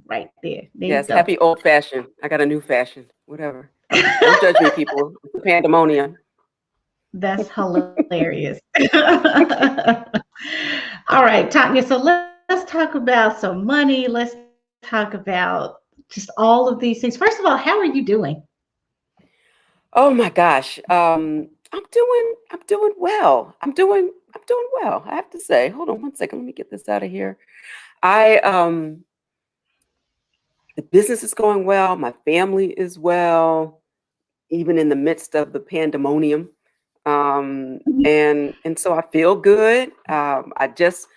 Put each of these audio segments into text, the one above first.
right there. There you Yes, go. happy old fashioned. I got a new fashion. Whatever. Don't judge me, people. It's a pandemonium. That's hilarious. All right, Tanya. So let's talk about some money. Let's talk about just all of these things. First of all, how are you doing? Oh my gosh. I'm doing well. I'm doing well. I have to say. Hold on one second. Let me get this out of here. I The business is going well. My family is well, even in the midst of the pandemonium. And so I feel good. I just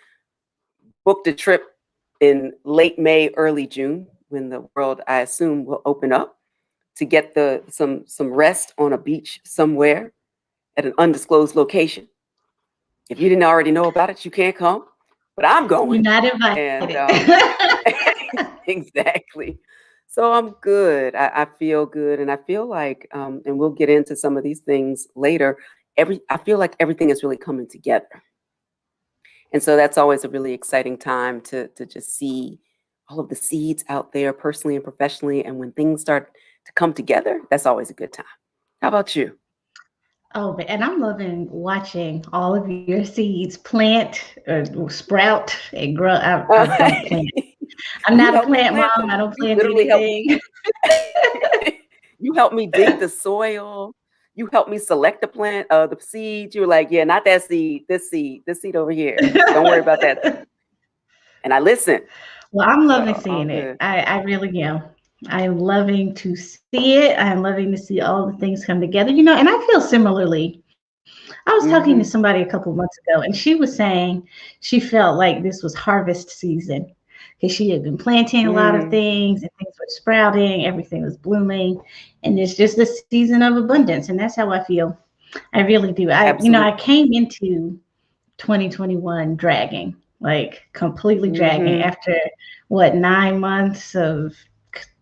booked a trip in late May, early June, when the world, I assume, will open up to get the some rest on a beach somewhere at an undisclosed location. If you didn't already know about it, you can't come, but I'm You're going. not invited. And exactly. So I'm good. I feel good, and I feel like, and we'll get into some of these things later. I feel like everything is really coming together, and so that's always a really exciting time to just see all of the seeds out there, personally and professionally. And when things start to come together, that's always a good time. How about you? Oh, and I'm loving watching all of your seeds plant or sprout and grow. I don't plant. I'm You not a help me plant plant mom. I them. don't You plant literally help me. anything. You help me dig the soil. You help me select the plant, the seed. You were like, yeah, not that seed. This seed over here. Don't worry about that seed. And I listen. Well, I'm loving So all seeing it. good. I really am. I'm loving to see it. I'm loving to see all the things come together. And I feel similarly. I was talking to somebody a Hmm. couple of months ago, and she was saying she felt like this was harvest season because she had been planting a lot of Mm, things and things were sprouting, everything was blooming, and it's just a season of abundance. And that's how I feel. I really do. I absolutely. came into 2021 dragging, like completely dragging Hmm. after what, 9 months of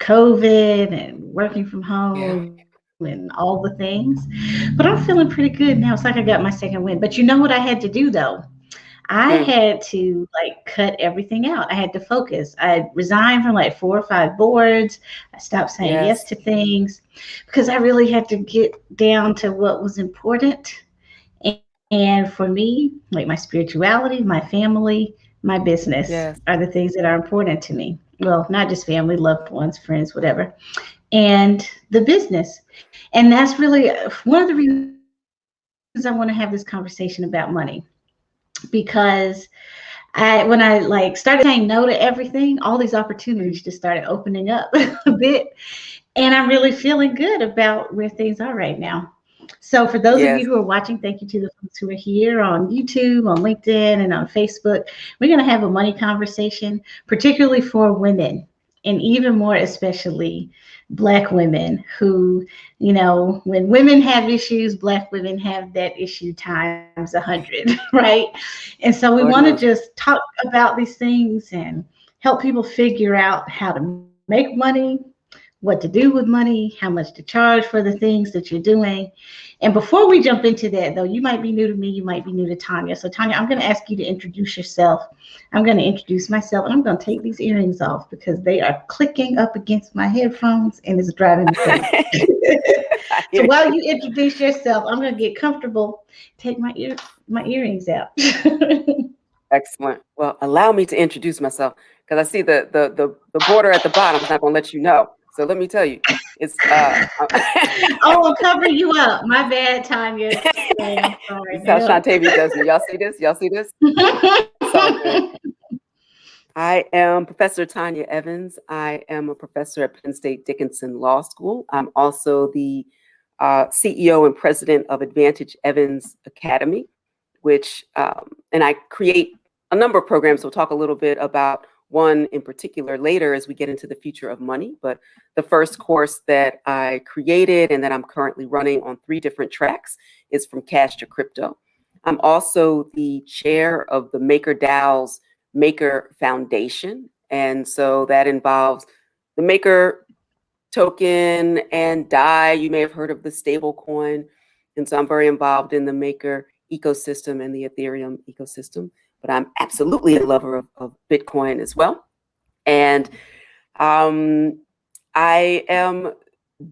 COVID and working from Yeah. home and all the things. But I'm feeling pretty good now. It's like I got my second wind. But you know what I had to do though? I Mm, had to like cut everything out. I had to focus. I resigned from like 4 or 5 boards. I stopped saying yes yes. to things because I really had to get down to what was important. And for me, like my spirituality, my family, my business Yes. are the things that are important to me. Well, not just family, loved ones, friends, whatever. And the business. And that's really one of the reasons I want to have this conversation about money because when I like started saying no to everything, all these opportunities just Mm, started opening up a bit. And I'm really feeling good about where things are right now. So, for those of you who yes. are watching, thank you to the folks who are here on YouTube, on LinkedIn, and on Facebook. We're going to have a money conversation, particularly for women, and even more especially Black women who, when women have issues, Black women have that issue times 100, right? And so we want to Lord just knows. talk about these things and help people figure out how to make money, what to do with money, how much to charge for the things that you're doing. And before we jump into that, though, you might be new to me, you might be new to Tanya. So, Tanya, I'm going to ask you to introduce yourself. I'm going to introduce myself, and I'm going to take these earrings off because they are clicking up against my headphones and it's driving me crazy. I So hear while you. you introduce yourself, I'm going to get comfortable, take my earrings out. Excellent. Well, allow me to introduce myself because I see the border at the bottom is not going to let you know. So let me tell you, it's Oh, I'm covering you up. My bad, Tanya. I'm sorry. Help. this is how Shantavi does me. Y'all see this? Y'all see this? It's all good. I am Professor Tonya Evans. I am a professor at Penn State Dickinson Law School. I'm also the CEO and president of Advantage Evans Academy, which and I create a number of programs. We'll talk a little bit about one in particular later as we get into the future of money. But the first course that I created and that I'm currently running on 3 different tracks is from cash to crypto. I'm also the chair of the MakerDAO's Maker Foundation. And so that involves the Maker token and DAI. You may have heard of the stable coin. And so I'm very involved in the Maker ecosystem and the Ethereum ecosystem. But I'm absolutely a lover of Bitcoin as well. And I am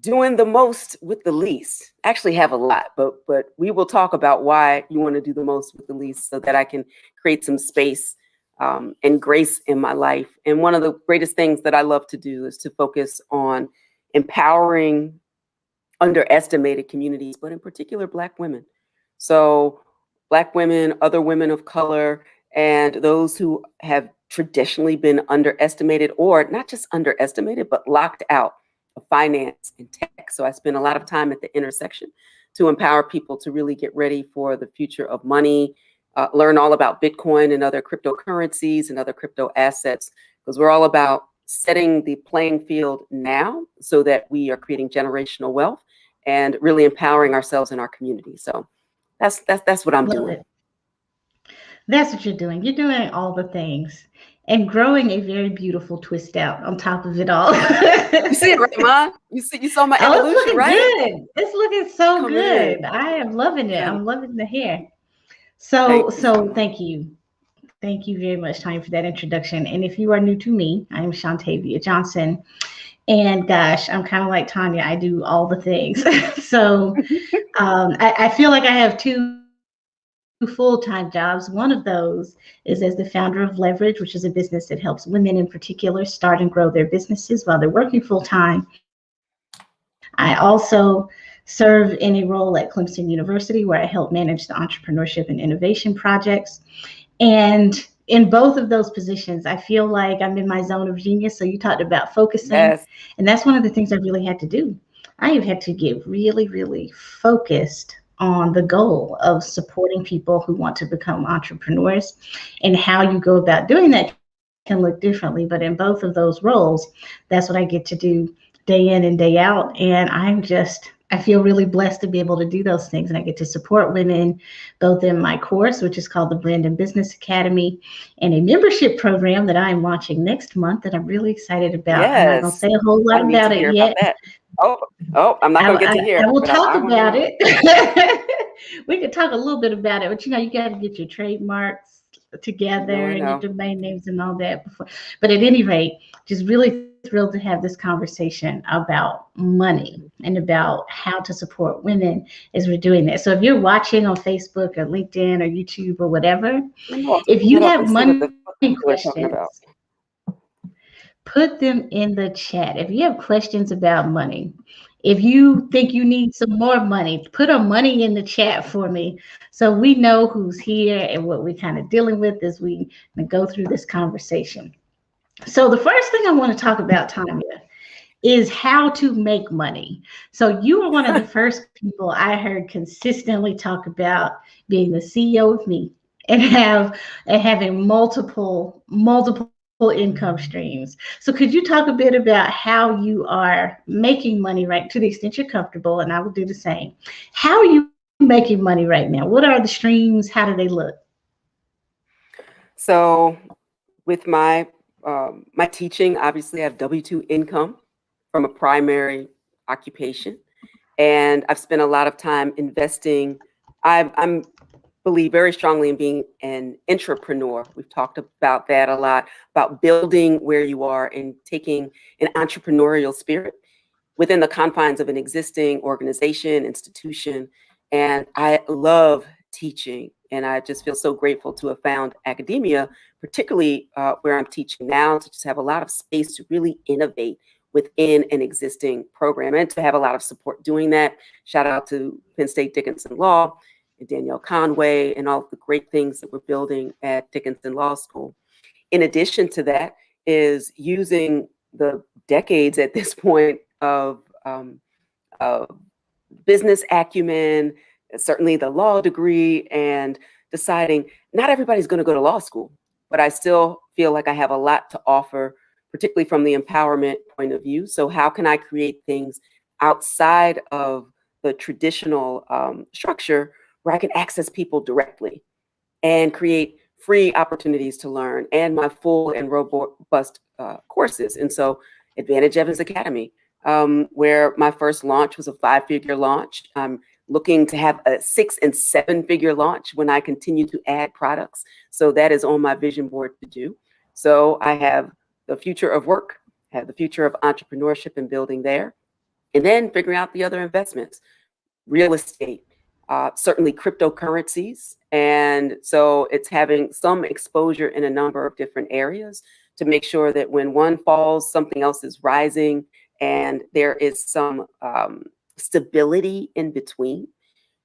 doing the most with the least. Actually have a lot, but we will talk about why you want to do the most with the least so that I can create some space and grace in my life. And one of the greatest things that I love to do is to focus on empowering underestimated communities, but in particular Black women. So Black women, other women of color, and those who have traditionally been underestimated, or not just underestimated, but locked out of finance and tech. So I spend a lot of time at the intersection to empower people to really get ready for the future of money, learn all about Bitcoin and other cryptocurrencies and other crypto assets, because we're all about setting the playing field now so that we are creating generational wealth and really empowering ourselves in our community. So that's what I'm Love doing. it. That's what you're doing. You're doing all the things and growing a very beautiful twist out on top of it all. You see it, right, Mom? You saw my Oh, it's evolution, looking right? good. It's looking so Come in. good. I am loving it. Trying to I'm loving the hair. So, thank you so so much. thank you. Thank you very much, Tanya, for that introduction. And if you are new to me, I am Shantavia Johnson. And gosh, I'm kind of like Tanya. I do all the things. So I feel like I have two full-time jobs. One of those is as the founder of Leverage, which is a business that helps women in particular start and grow their businesses while they're working full-time. I also serve in a role at Clemson University where I help manage the entrepreneurship and innovation projects. And in both of those positions, I feel like I'm in my zone of genius. So you talked about focusing, Yes. and that's one of the things I really had to do. I have had to get really, really focused on the goal of supporting people who want to become entrepreneurs. And how you go about doing that can look differently. But in both of those roles, that's what I get to do day in and day out. And I feel really blessed to be able to do those things. And I get to support women both in my course, which is called the Brand and Business Academy, and a membership program that I am launching next month that I'm really excited about. I'm not going to Yes. say a whole I lot need about to it hear about yet. that. Oh, I'm not I, going to get I, to hear, I will but talk I want to about know. it. We could talk a little bit about it, but you got to get your trademarks You know, together I and your know. domain names and all that before. But at any rate, just really thrilled to have this conversation about money and about how to support women as we're doing that. So if you're watching on Facebook or LinkedIn or YouTube or whatever, Let me also if pull you it up have and see what money the people are talking questions, about. put them in the chat. If you have questions about money, if you think you need some more money, put a money in the chat for me so we know who's here and what we're kind of dealing with as we go through this conversation. So the first thing I want to talk about, Tanya, is how to make money. So you were one of the first people I heard consistently talk about being the CEO of me and having multiple income streams. So could you talk a bit about how you are making money, right, to the extent you're comfortable, and I will do the same. How are you making money right now? What are the streams? How do they look? So with my teaching, obviously I have W-2 income from a primary occupation, and I've spent a lot of time investing. I'm believe very strongly in being an entrepreneur. We've talked about that a lot, about building where you are and taking an entrepreneurial spirit within the confines of an existing organization, institution. And I love teaching. And I just feel so grateful to have found academia, particularly where I'm teaching now, to just have a lot of space to really innovate within an existing program and to have a lot of support doing that. Shout out to Penn State Dickinson Law and Danielle Conway and all of the great things that we're building at Dickinson Law School. In addition to that is using the decades at this point of business acumen, certainly the law degree, and deciding not everybody's going to go to law school, but I still feel like I have a lot to offer, particularly from the empowerment point of view. So how can I create things outside of the traditional structure where I can access people directly and create free opportunities to learn and my full and robust courses. And so Advantage Evans Academy, where my first launch was a 5-figure launch. I'm looking to have a 6- and 7-figure launch when I continue to add products. So that is on my vision board to do. So I have the future of work have the future of entrepreneurship and building there, and then figuring out the other investments, real estate, certainly cryptocurrencies. And so it's having some exposure in a number of different areas to make sure that when one falls, something else is rising, and there is some stability in between.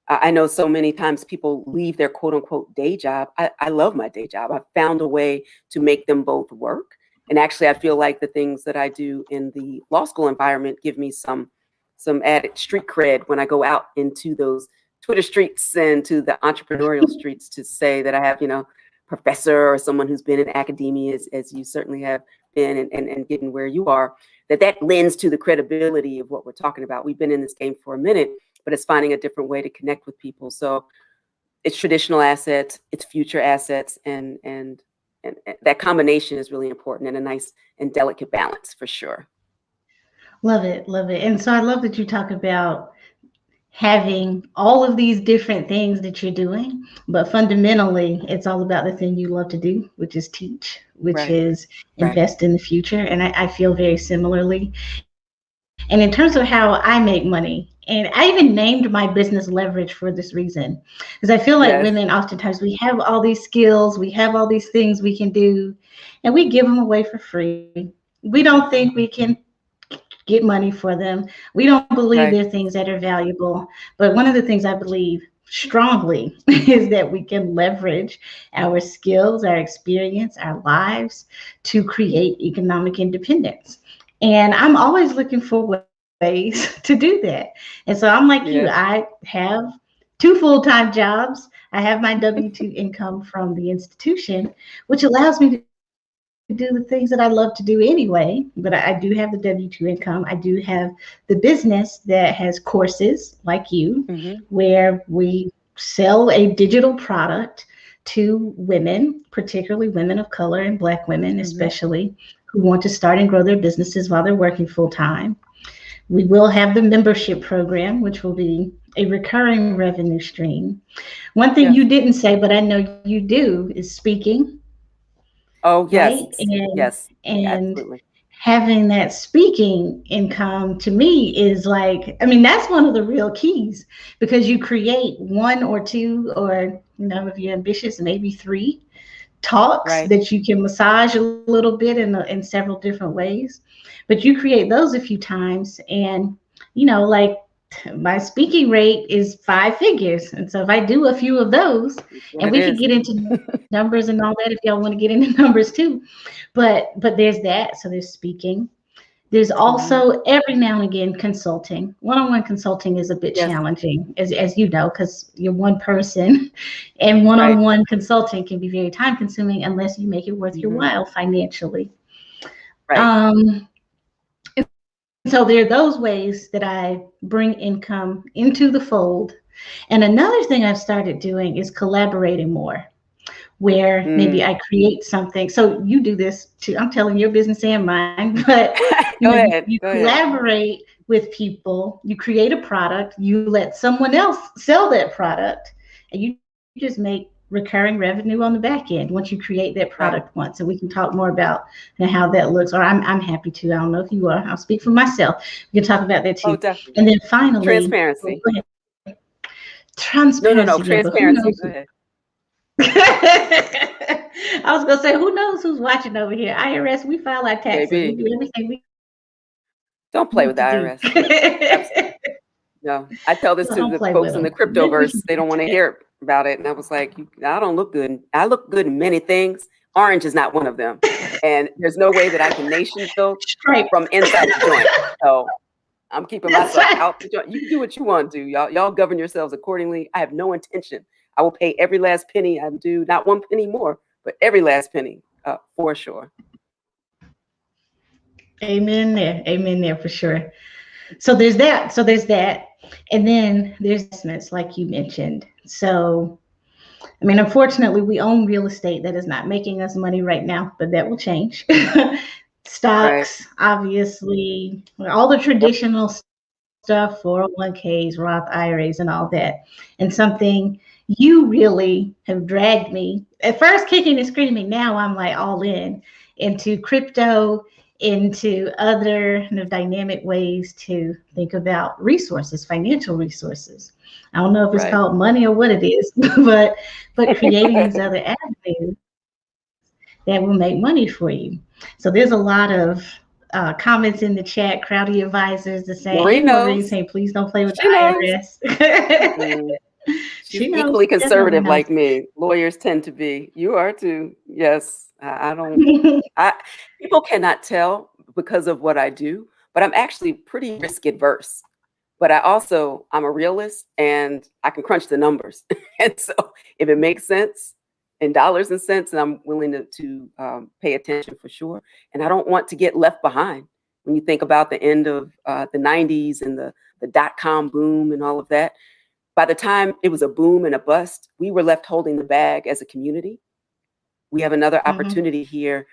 I know so many times people leave their quote unquote day job. I love my day job. I've found a way to make them both work. And actually, I feel like the things that I do in the law school environment give me some added street cred when I go out into those Twitter streets and to the entrepreneurial streets to say that I have, professor or someone who's been in academia, as you certainly have been, and getting where you are, that lends to the credibility of what we're talking about. We've been in this game for a minute, but it's finding a different way to connect with people. So it's traditional assets, it's future assets, and that combination is really important, and a nice and delicate balance for sure. Love it, love it. And so I love that you talk about having all of these different things that you're doing, but fundamentally it's all about the thing you love to do, which is teach, which is invest in the future. And I feel very similarly. And in terms of how I make money, and I even named my business Leverage for this reason, because I feel like women, oftentimes we have all these skills, we have all these things we can do, and we give them away for free. We don't think we can get money for them. We don't believe they're things that are valuable. But one of the things I believe strongly is that we can leverage our skills, our experience, our lives to create economic independence. And I'm always looking for ways to do that. And so I'm like you, I have 2 full-time jobs. I have my W-2 income from the institution, which allows me to do the things that I love to do anyway. But I do have the W-2 income. I do have the business that has courses like you, where we sell a digital product to women, particularly women of color and Black women, especially, who want to start and grow their businesses while they're working full time. We will have the membership program, which will be a recurring revenue stream. One thing you didn't say, but I know you do, is speaking. Oh, yes. Right? And, yes. And absolutely. Having that speaking income to me is like, I mean, that's one of the real keys, because you create 1 or 2, or, if you're ambitious, maybe 3 talks that you can massage a little bit in several different ways. But you create those a few times, and, like, my speaking rate is 5 figures. And so if I do a few of those, and we can get into numbers and all that if y'all want to get into numbers too. But there's that. So there's speaking. There's also every now and again consulting. One-on-one consulting is a bit challenging, as you know, because you're one person, and one-on-one consulting can be very time consuming unless you make it worth your while financially. So there are those ways that I bring income into the fold. And another thing I've started doing is collaborating more, where maybe I create something. So you do this too. I'm telling your business and mine, but you collaborate with people, you create a product, you let someone else sell that product, and you just make recurring revenue on the back end once you create that product once. And we can talk more about how that looks, or I'm happy to. I don't know if you are. I'll speak for myself. We can talk about that too. Oh, definitely. And then finally, transparency. Transparency. No, transparency. Go ahead. I was gonna say, who knows who's watching over here? IRS, we file our taxes. We do everything we don't play with the IRS. No, I tell this to the folks in the cryptoverse. They don't want to hear about it. And I was like, I don't look good. I look good in many things. Orange is not one of them. And there's no way that I can nation build from inside the joint. So I'm keeping myself out the joint. You can do what you want to do. Y'all govern yourselves accordingly. I have no intention. I will pay every last penny I do, not 1 penny more, but every last penny, for sure. Amen there for sure. So there's that. And then there's investments, like you mentioned. So, I mean, unfortunately, we own real estate that is not making us money right now, but that will change. Stocks, obviously, all the traditional stuff, 401ks, Roth IRAs, and all that. And something you really have dragged me, at first kicking and screaming, now I'm like all in, into crypto, into other dynamic ways to think about resources, financial resources. I don't know if it's Right. called money or what it is, but creating these other avenues that will make money for you. So there's a lot of comments in the chat. Crowdy advisors are saying, "Hey, Marie Maureen, knows. saying please don't play with She knows. the IRS." Mm. She She's knows. equally She definitely conservative knows. like me. Lawyers tend to be. You are too. Yes. I don't. I People cannot tell because of what I do, but I'm actually pretty risk adverse. But I'm a realist and I can crunch the numbers. And so if it makes sense in dollars and cents, and I'm willing to pay attention for sure. And I don't want to get left behind. When you think about the end of the 90s and the dot-com boom and all of that, by the time it was a boom and a bust, we were left holding the bag as a community. We have another Mhm. opportunity here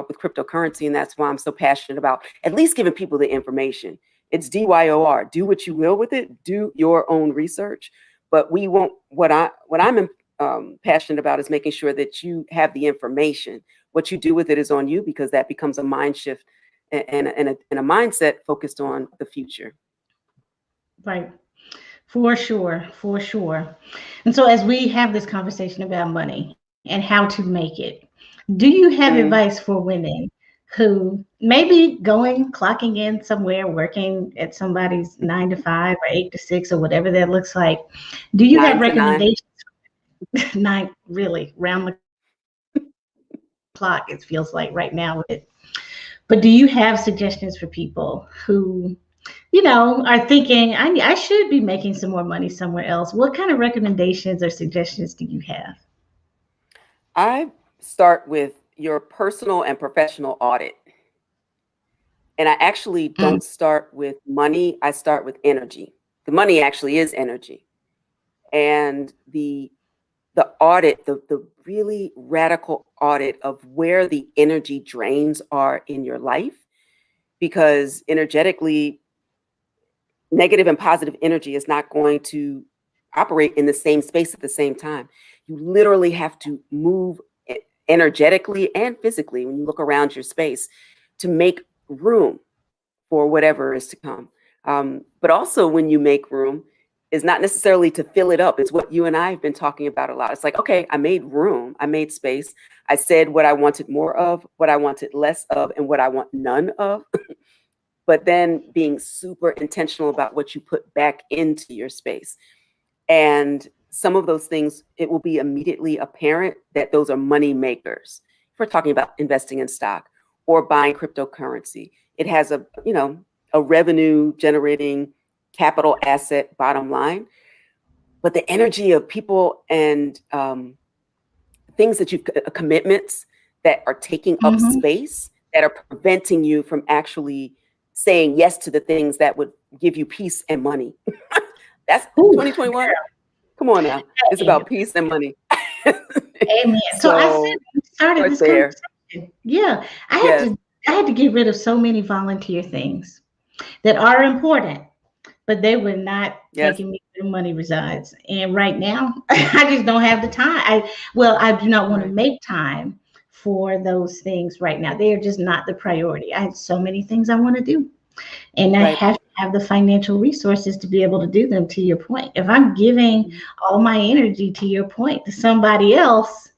with cryptocurrency, and that's why I'm so passionate about at least giving people the information. It's DYOR. Do what you will with it. Do your own research. But we won't. What I'm passionate about is making sure that you have the information. What you do with it is on you, because that becomes a mind shift and a mindset focused on the future. Right. For sure, for sure. And so, as we have this conversation about money and how to make it, do you have advice Mm, for women who maybe going, clocking in somewhere, working at somebody's 9 to 5 or 8 to 6 or whatever that looks like? Do you have 9 to 9. recommendations? Nine, really, round the clock, it feels like right now with it. But do you have suggestions for people who are thinking, I should be making some more money somewhere else? What kind of recommendations or suggestions do you have? I start with your personal and professional audit. And I actually Mm, don't start with money, I start with energy. The money actually is energy. And the audit, the really radical audit of where the energy drains are in your life, because energetically, negative and positive energy is not going to operate in the same space at the same time. You literally have to move energetically and physically when you look around your space to make room for whatever is to come. But also, when you make room, is not necessarily to fill it up. It's what you and I have been talking about a lot. It's like, okay, I made room, I made space. I said what I wanted more of, what I wanted less of, and what I want none of. But then being super intentional about what you put back into your space. And some of those things, it will be immediately apparent that those are money makers. If we're talking about investing in stock or buying cryptocurrency, it has a revenue generating capital asset bottom line. But the energy of people and things that commitments that are taking up mhm. space, that are preventing you from actually saying yes to the things that would give you peace and money. That's Ooh, 2021. Come on now. It's hey, about peace and money. amen. So I said So we started start this there. conversation. Yeah, I had Yes. to I had to get rid of so many volunteer things that are important, but they were not Yes. taking me where the money resides. And right now, I just don't have the time. I do not want to Right. make time for those things right now. They are just not the priority. I have so many things I want to do, and I Right. have to have the financial resources to be able to do them. To your point, if I'm giving Mhm. all my energy, to your point, to somebody else,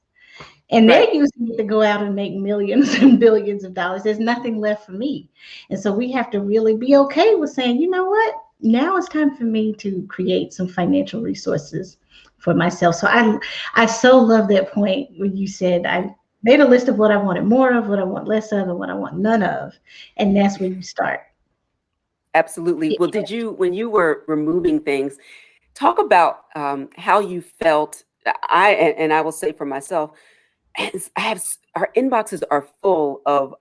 and Right. they're using it to go out and make millions and billions of dollars, there's nothing left for me. And so we have to really be okay with saying, you know what? Now it's time for me to create some financial resources for myself. So I so love that point where you said Right. I made a list of what I wanted more of, what I want less of, and what I want none of. And that's where you start. Absolutely. Well, when you were removing things, talk about how you felt. And I will say for myself, our inboxes are full of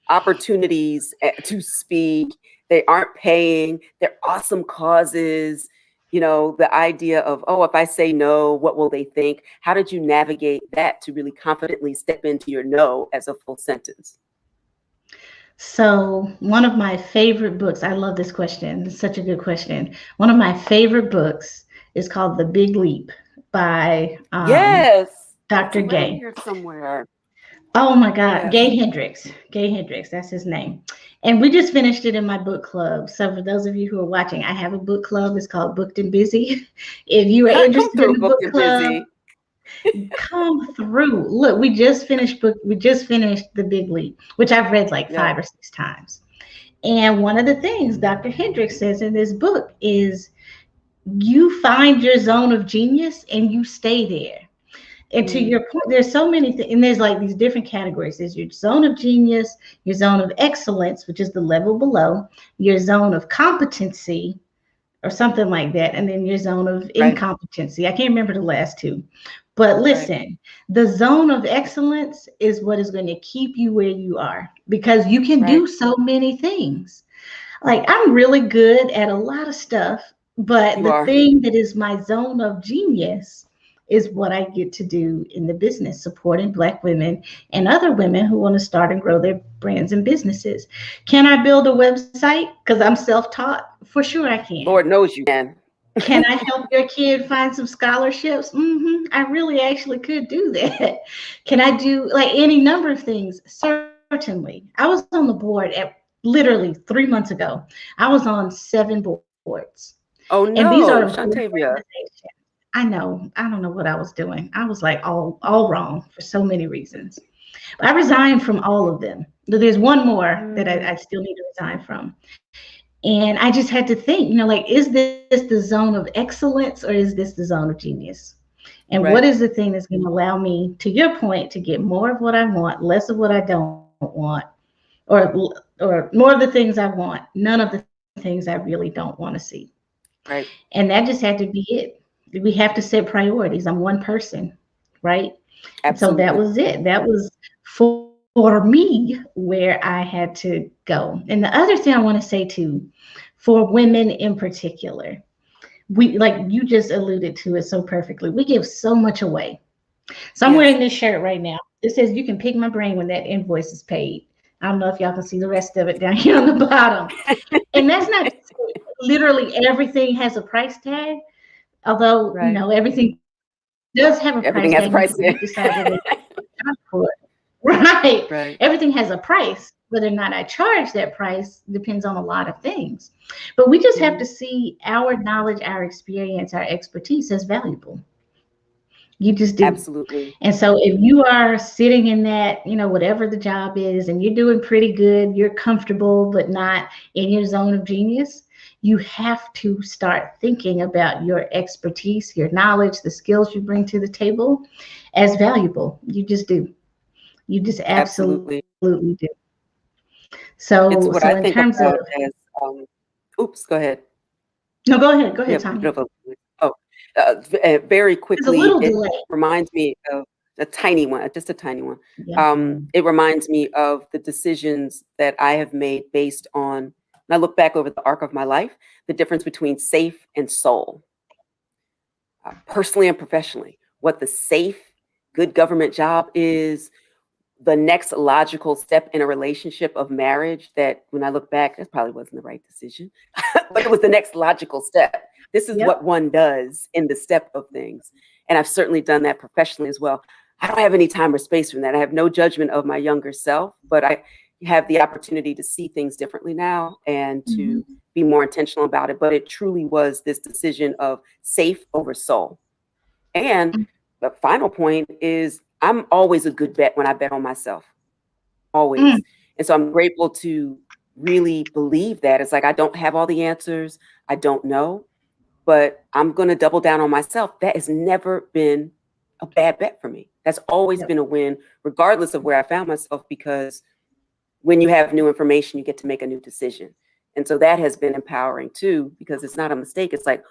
opportunities to speak. They aren't paying. They're awesome causes. The idea of, oh, if I say no, what will they think? How did you navigate that to really confidently step into your no as a full sentence? So, one of my favorite books, I love this question. It's such a good question. One of my favorite books is called The Big Leap by Yes, it's Dr. around Gay. here somewhere. Oh my God, Yes. Gay Hendricks. Gay Hendricks, that's his name. And we just finished it in my book club. So for those of you who are watching, I have a book club. It's called Booked and Busy. If you are Come interested in through, the booked book and club, busy. come through. Look, we just finished The Big Leap, which I've read like Yeah. 5 or 6 times. And one of the things Dr. Hendricks says in this book is you find your zone of genius and you stay there. And to your point, there's so many things, and there's like these different categories. There's your zone of genius, your zone of excellence, which is the level below, your zone of competency, or something like that, and then your zone of Right. incompetency. I can't remember the last two. But Right. listen, the zone of excellence is what is going to keep you where you are because you can Right. do so many things. Like I'm really good at a lot of stuff, but You the are. thing that is my zone of genius is what I get to do in the business, supporting Black women and other women who want to start and grow their brands and businesses. Can I build a website? Because I'm self-taught. For sure I can. Lord knows you can. Can I help your kid find some scholarships? I really actually could do that. Can I do like any number of things? Certainly. I was on the board at literally 3 months ago. I was on 7 boards. Oh And these are no, important Shantavia. organizations. I know. I don't know what I was doing. I was like all wrong for so many reasons. But I resigned from all of them. There's one more that I still need to resign from. And I just had to think, like, is this the zone of excellence or is this the zone of genius? And what Right. is the thing that's going to allow me, to your point, to get more of what I want, less of what I don't want, or more of the things I want, none of the things I really don't want to see. Right. And that just had to be it. We have to set priorities. I'm one person, right? And so that Absolutely. was it. That was for me where I had to go. And the other thing I want to say too, for women in particular, we, like you just alluded to it so perfectly, we give so much away. So I'm Yes. wearing this shirt right now. It says you can pick my brain when that invoice is paid. I don't know if y'all can see the rest of it down here on the bottom. And that's not literally everything has a price tag, although Right. everything does have a price tag until we Everything has a decide price whether tag. to charge for it. Right. Right. Everything has a price. Whether or not I charge that price depends on a lot of things. But we just have to see our knowledge, our experience, our expertise as valuable. You just do. Absolutely. And so if you are sitting in that, whatever the job is, and you're doing pretty good, you're comfortable, but not in your zone of genius, you have to start thinking about your expertise, your knowledge, the skills you bring to the table as valuable. You just do. You just Absolutely. absolutely do. So It's in what I terms think of, about as oops, go ahead. no, go We ahead, have a bit Tanya. of a oh, very There's a quickly, little it delay. reminds me of a tiny one, just a tiny one. Yeah. It reminds me of the decisions that I have made based on, and I look back over the arc of my life, the difference between safe and soul, personally and professionally. What the safe, good government job is, the next logical step in a relationship of marriage that when I look back, that probably wasn't the right decision, but it was the next logical step. This is what Yep. one does in the step of things. And I've certainly done that professionally as well. I don't have any time or space from that. I have no judgment of my younger self, but I have the opportunity to see things differently now and to Mhm. be more intentional about it. But it truly was this decision of safe over soul. And the final point is I'm always a good bet when I bet on myself, Mm. always. And so I'm grateful to really believe that. It's like I don't have all the answers, I don't know, but I'm going to double down on myself. That has never been a bad bet for me. That's always Yep. been a win, regardless of where I found myself, because when you have new information, you get to make a new decision. And so that has been empowering too, because it's not a mistake. It's like,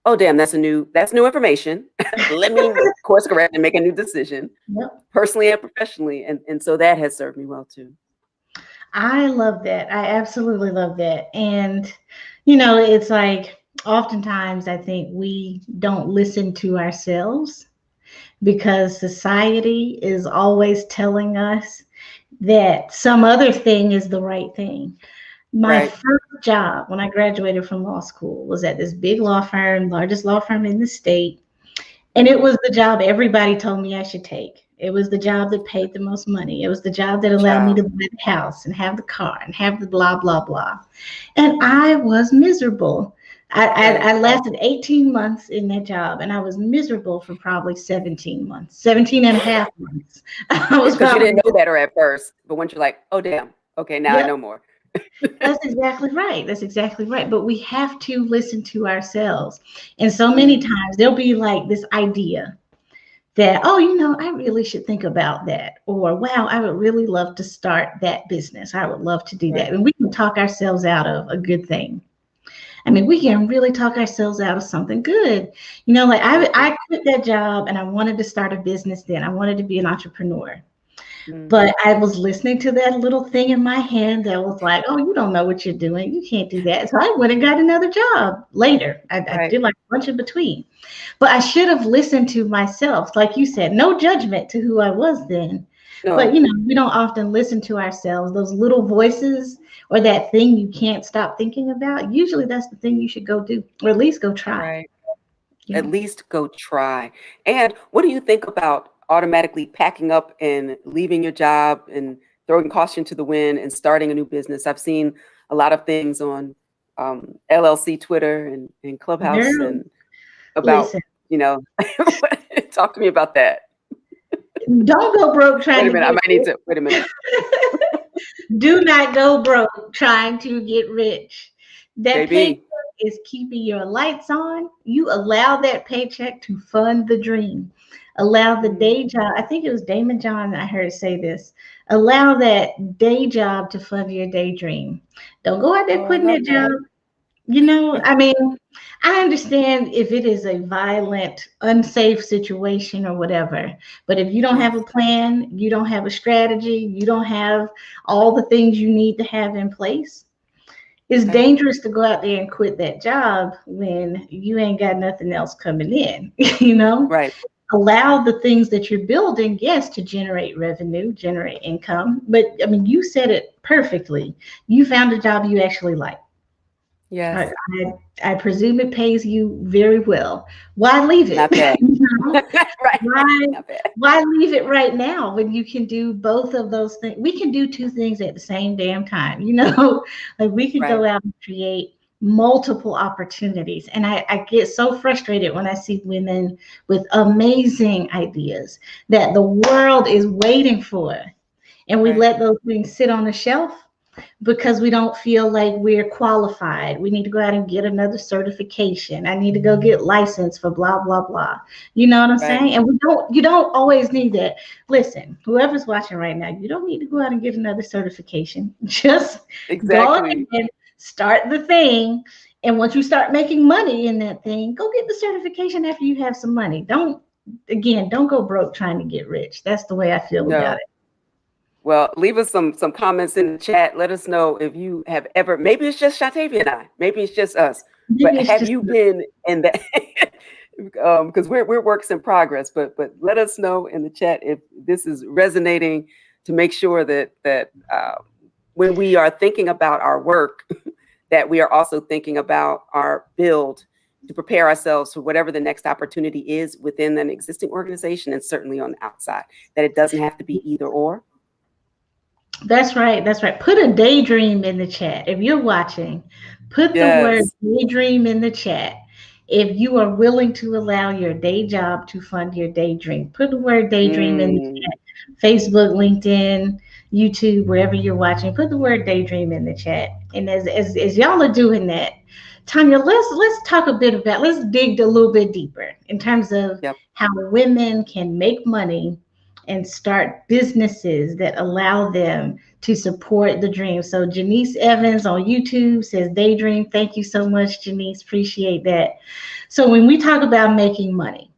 oh damn, that's new information. Let me course correct and make a new decision, Yep. personally and professionally. And so that has served me well too. I love that. I absolutely love that. And, it's like oftentimes I think we don't listen to ourselves because society is always telling us that some other thing is the right thing. My Right. first job when I graduated from law school was at this big law firm, largest law firm in the state. And it Mhm. was the job everybody told me I should take. It was the job that paid the most money. It was the job that allowed me Child. to buy the house and have the car and have the blah, blah, blah. And I was miserable. Right. I lasted 18 months in that job, and I was miserable for probably 17 months, 17 and a half months. I was Because you probably, didn't know better at first, but once you're like, oh damn, okay, now I yep, know more. that's exactly right. That's exactly right. But we have to listen to ourselves. And so many Mm, times there'll be like this idea that, oh, I really should think about that. Or, wow, I would really love to start that business. I would love to do that. right. And we can talk ourselves out of a good thing. I mean, we can really talk ourselves out of something good. Like So true. I quit that job and I wanted to start a business then. I wanted to be an entrepreneur. Mm, But I was listening to that little thing in my hand that was like, oh, you don't know what you're doing. You can't do that. So I went and got another job later. I right. did like a bunch in between. But I should have listened to myself. Like you said, no judgment to who I was then. But, No, we don't often listen to ourselves, those little voices or that thing you can't stop thinking about. Usually that's the thing you should go do, or at least go try. right. You At know, least go try. And what do you think about automatically packing up and leaving your job and throwing caution to the wind and starting a new business? I've seen a lot of things on LLC Twitter and Clubhouse girl, and about, listen, you know, talk to me about that. don't go broke Wait trying a to minute. I get might need to, wait a minute. rich. Do not go broke trying to get rich. That paycheck Baby. is keeping your lights on. You allow that paycheck to fund the dream. Allow the Mm, day job. I think it was Damon John I heard say this. Allow that day job to fund your daydream. Don't go out there oh, I quitting love that job. that. I mean, I understand if it is a violent, unsafe situation or whatever, but if you don't have Yes. a plan, you don't have a strategy, you don't have all the things you need to have in place, it's Right. dangerous to go out there and quit that job when you ain't got nothing else coming in, you know? Right. Allow the things that you're building, yes, to generate revenue, generate income. But I mean, you said it perfectly. You found a job you actually like. I, Yes. I presume it pays you very well. Why leave it? Not bad. You know? Right. Why Not bad. why leave it right now when you can do both of those things? We can do two things at the same damn time, like we could go Right. out and create multiple opportunities. And I get so frustrated when I see women with amazing ideas that the world is waiting for. And we Right. let those things sit on the shelf because we don't feel like we're qualified. We need to go out and get another certification. I need to go get licensed for blah blah blah. You know what I'm Right. saying? And you don't always need that. Listen, whoever's watching right now, you don't need to go out and get another certification. Just go Exactly. ahead, start the thing. And once you start making money in that thing, go get the certification after you have some money. Don't go broke trying to get rich. That's the way I feel about No. it. Well, leave us some comments in the chat. Let us know if you have ever, maybe it's just Shatavia and I, maybe it's just us, but Maybe it's have just you been in that? Because we're works in progress, but let us know in the chat if this is resonating to make sure that when we are thinking about our work, that we are also thinking about our build to prepare ourselves for whatever the next opportunity is within an existing organization and certainly on the outside, that it doesn't have to be either or. That's right. That's right. Put a daydream in the chat. If you're watching, put the word Yes. daydream in the chat. If you are willing to allow your day job to fund your daydream, put the word daydream in the Mm, chat. Facebook, LinkedIn, YouTube, wherever you're watching, put the word daydream in the chat. And as y'all are doing that, Tonya, let's talk a bit about, let's dig a little bit deeper in terms of yep. how women can make money and start businesses that allow them to support the dream. So Janice Evans on YouTube says daydream. Thank you so much, Janice. Appreciate that. So when we talk about making money,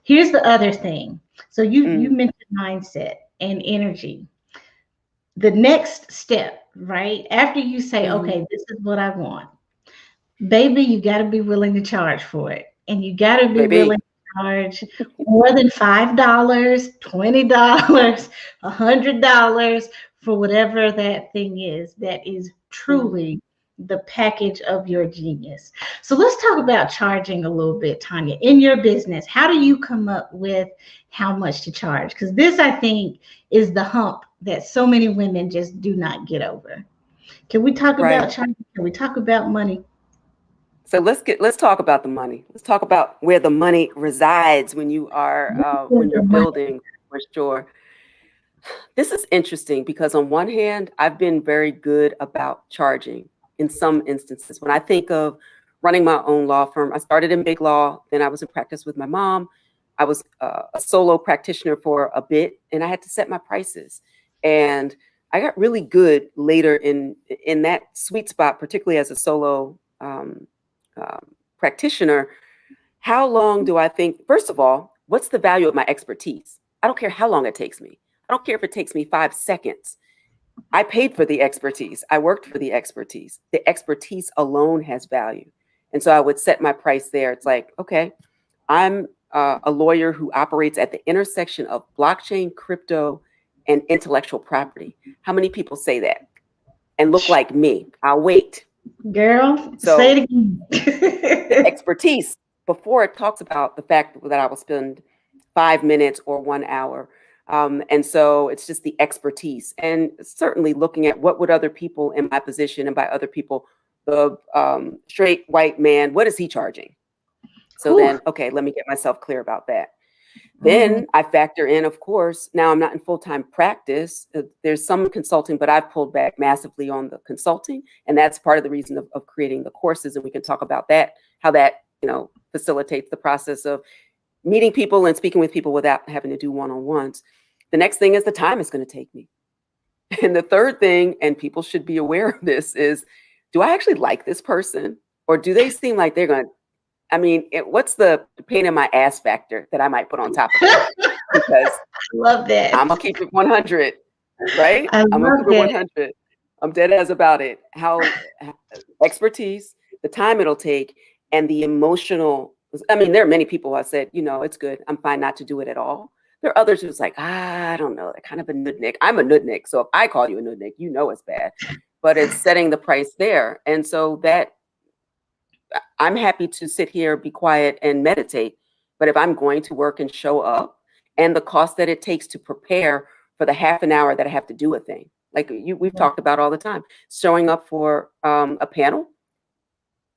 here's the other thing. So you Mm, mentioned mindset and energy. The next step, right? After you say, mhm. okay, this is what I want, baby, you got to be willing to charge for it. And you got to be willing Baby. to charge more than $5, $20, $100 for whatever that thing is that is Mm, truly the package of your genius. So let's talk about charging a little bit, Tonya. In your business, how do you come up with how much to charge? Because this, I think, is the hump that so many women just do not get over. Can we talk Right. about charging? Can we talk about money? So let's talk about the money. Let's talk about where the money resides when you are when you're building, for sure. This is interesting because on one hand, I've been very good about charging in some instances. When I think of running my own law firm, I started in big law, then I was in practice with my mom. I was a solo practitioner for a bit, and I had to set my prices. And I got really good later in that sweet spot, particularly as a solo practitioner. How long do I think? First of all, what's the value of my expertise? I don't care how long it takes me. I don't care if it takes me 5 seconds. I paid for the expertise. I worked for the expertise. The expertise alone has value. And so I would set my price there. It's like, okay, I'm a lawyer who operates at the intersection of blockchain, crypto, and intellectual property. How many people say that and look like me? I'll wait. Girl, So say it again. the expertise, before it talks about the fact that I will spend 5 minutes or 1 hour. And so it's just the expertise, and certainly looking at what would other people in my position, and by other people, the straight white man, what is he charging? So then, okay, let me get myself clear about that. Then I factor in, of course, now I'm not in full-time practice. There's some consulting, but I've pulled back massively on the consulting. And that's part of the reason of creating the courses. And we can talk about that, how that, facilitates the process of meeting people and speaking with people without having to do one-on-ones. The next thing is the time it's going to take me. And the third thing, and people should be aware of this, is do I actually like this person? Or do they seem like they're going to, what's the pain in my ass factor that I might put on top of it? Because love that. I'm going to keep it 100, right? I'm going to keep it 100. I'm dead ass about it. How expertise, the time it'll take, and the emotional. There are many people who have said, it's good. I'm fine not to do it at all. There are others who's like, I don't know. They're kind of a nudnik. I'm a nudnik. So if I call you a nudnik, it's bad. But it's setting the price there. And so that I'm happy to sit here, be quiet, and meditate. But if I'm going to work and show up, and the cost that it takes to prepare for the half an hour that I have to do a thing, like we've talked about all the time, showing up for a panel,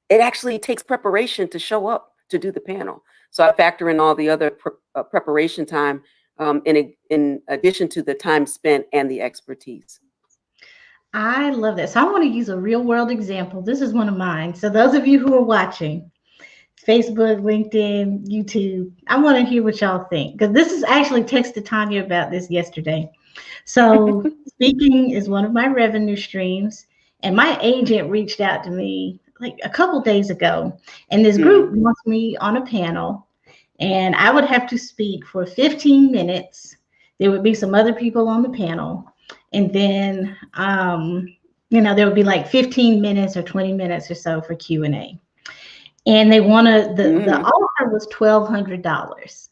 it actually takes preparation to show up to do the panel. So I factor in all the other preparation time in addition to the time spent and the expertise. I love that. So I want to use a real world example. This is one of mine. So those of you who are watching Facebook, LinkedIn, YouTube, I want to hear what y'all think, because this is actually texted Tonya about this yesterday. So speaking is one of my revenue streams, and my agent reached out to me like a couple days ago, and this group wants me on a panel, and I would have to speak for 15 minutes. There would be some other people on the panel, and then there would be like 15 minutes or 20 minutes or so for Q&A. And they wanted the offer was $1,200.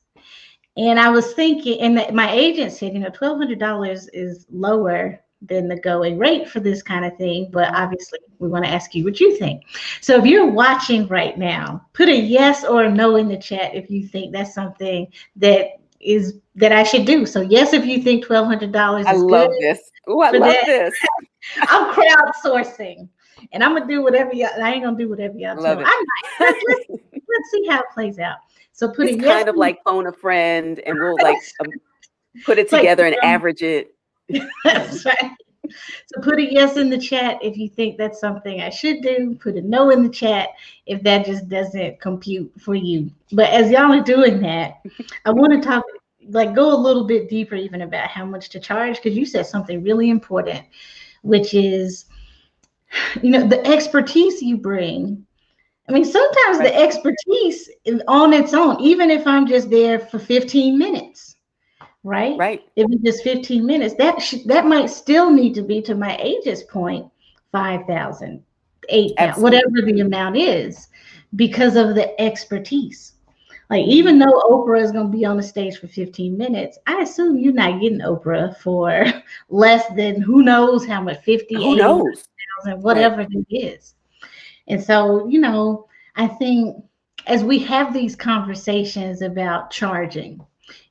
And I was thinking, and my agent said, $1,200 is lower than the going rate for this kind of thing. But obviously, we want to ask you what you think. So if you're watching right now, put a yes or a no in the chat if you think that's something that I should do. So yes, if you think $1,200 is good. I love this. Oh, I love this. I'm crowdsourcing. And I'm gonna do whatever y'all. I ain't gonna do whatever y'all tell me. Let's see how it plays out. So put it's kind of like phone a friend, and we'll put it together and average it. That's right. So put a yes in the chat if you think that's something I should do. Put a no in the chat if that just doesn't compute for you. But as y'all are doing that, I want to talk, go a little bit deeper even about how much to charge, because you said something really important, which is the expertise you bring. Sometimes the expertise is on its own, even if I'm just there for 15 minutes, right? Right. If it's just 15 minutes, that might still need to be, to my agent's point, 5,000, 8,000, whatever the amount is, because of the expertise. Like, even though Oprah is going to be on the stage for 15 minutes, I assume you're not getting Oprah for less than who knows how much, 50, 80,000, whatever it is. And so, I think as we have these conversations about charging,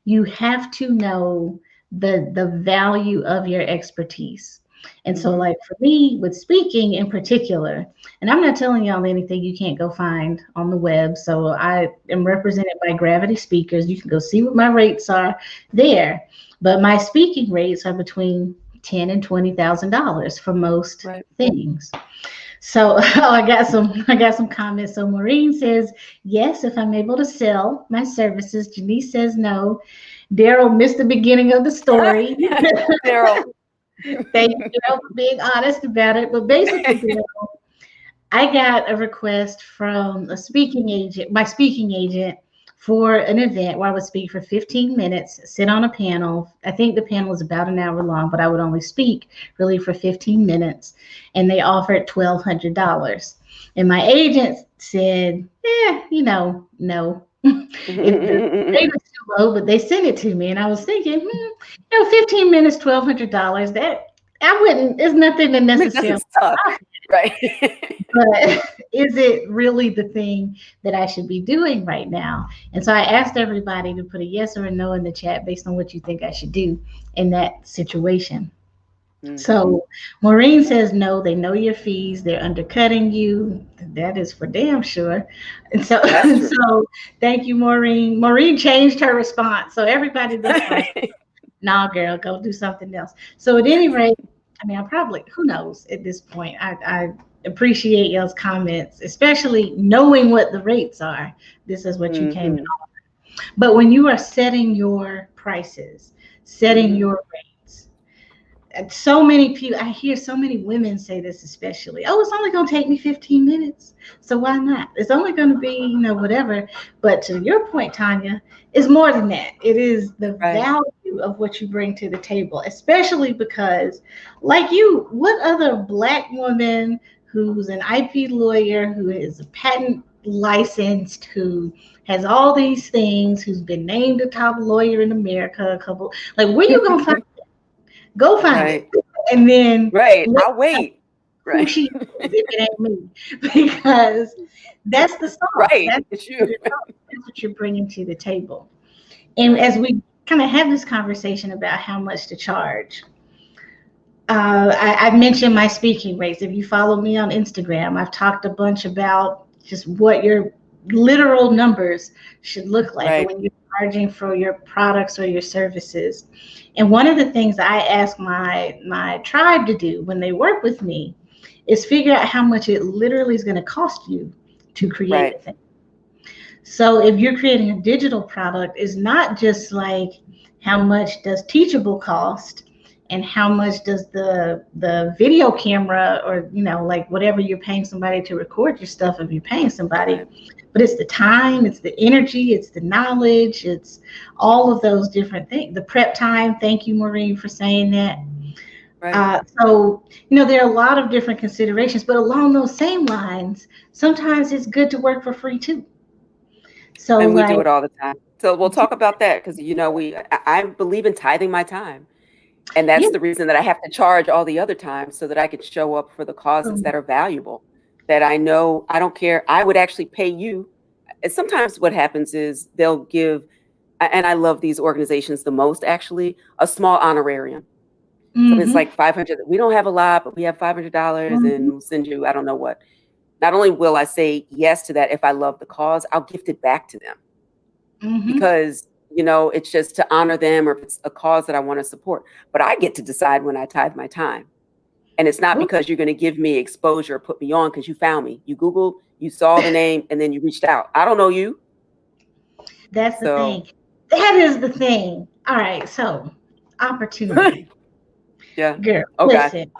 you have to know the value of your expertise. And so, Mhm. like for me, with speaking in particular, and I'm not telling y'all anything you can't go find on the web. So I am represented by Gravity Speakers. You can go see what my rates are there. But my speaking rates are between $10,000 and $20,000 for most Right. things. So I got some comments. So Maureen says, yes, if I'm able to sell my services. Janice says no. Daryl missed the beginning of the story. Daryl. Thank you, Daryl, for being honest about it. But basically, Daryl, I got a request from my speaking agent, for an event where I would speak for 15 minutes, sit on a panel. I think the panel was about an hour long, but I would only speak really for 15 minutes. And they offered $1,200. And my agent said, no. If the rate was too low, but they sent it to me. And I was thinking, 15 minutes, $1,200, that I wouldn't, it's nothing to I mean, it necessarily. doesn't suck, right? But is it really the thing that I should be doing right now? And so I asked everybody to put a yes or a no in the chat based on what you think I should do in that situation. Mhm. So Maureen says no, they know your fees, they're undercutting you. That is for damn sure. And so That's true. so thank you, Maureen. Maureen changed her response. So everybody that's like, nah, girl, go do something else. So at any rate, I mean, I probably, who knows at this point. I appreciate y'all's comments, especially knowing what the rates are. This is what you came in Mhm. on. But when you are setting your prices, setting Mhm. your rates, and so many people, I hear so many women say this, especially, oh, it's only going to take me 15 minutes. So why not? It's only going to be, whatever. But to your point, Tanya, it's more than that. It is the Right. value of what you bring to the table, especially because, like you, what other Black woman who's an IP lawyer, who is a patent licensed, who has all these things, who's been named the top lawyer in America, a couple, like, where you going to find, go find it, Right. and then Right. let I'll wait. who Right. she is if it ain't me, because that's the sauce. Right. That's It's you. your sauce. That's what you're bringing to the table. And Right. as we kind of have this conversation about how much to charge, I mentioned my speaking rates. If you follow me on Instagram, I've talked a bunch about just what your literal numbers should look like Right. when you're charging for your products or your services. And one of the things I ask my tribe to do when they work with me is figure out how much it literally is going to cost you to create Right. a thing. So if you're creating a digital product, it's not just like how much does Teachable cost and how much does the video camera, or like whatever you're paying somebody to record your stuff if you're paying somebody, Right. but it's the time, it's the energy, it's the knowledge, it's all of those different things. The prep time. Thank you, Maureen, for saying that. Right. So, there are a lot of different considerations, but along those same lines, sometimes it's good to work for free too. So, And we do like, it all the time. So we'll talk about that because I believe in tithing my time. And yeah, that's the reason that I have to charge all the other times so that I could show up for the causes um, that are valuable, that I know I don't care. I would actually pay you. And sometimes what happens is they'll give, and I love these organizations the most, actually, a small honorarium. So it's mhm, like 500. We don't have a lot, but we have $500 mhm, and we'll send you, I don't know what. Not only will I say yes to that if I love the cause, I'll gift it back to them mhm. because it's just to honor them or if it's a cause that I want to support. But I get to decide when I tithe my time. And it's not Well, because you're going to give me exposure or put me on because you found me. You Googled, you saw the name, and then you reached out. I don't know you. that's the So, thing. That is the thing. All right, so opportunity. yeah. Girl, Oh, God. listen,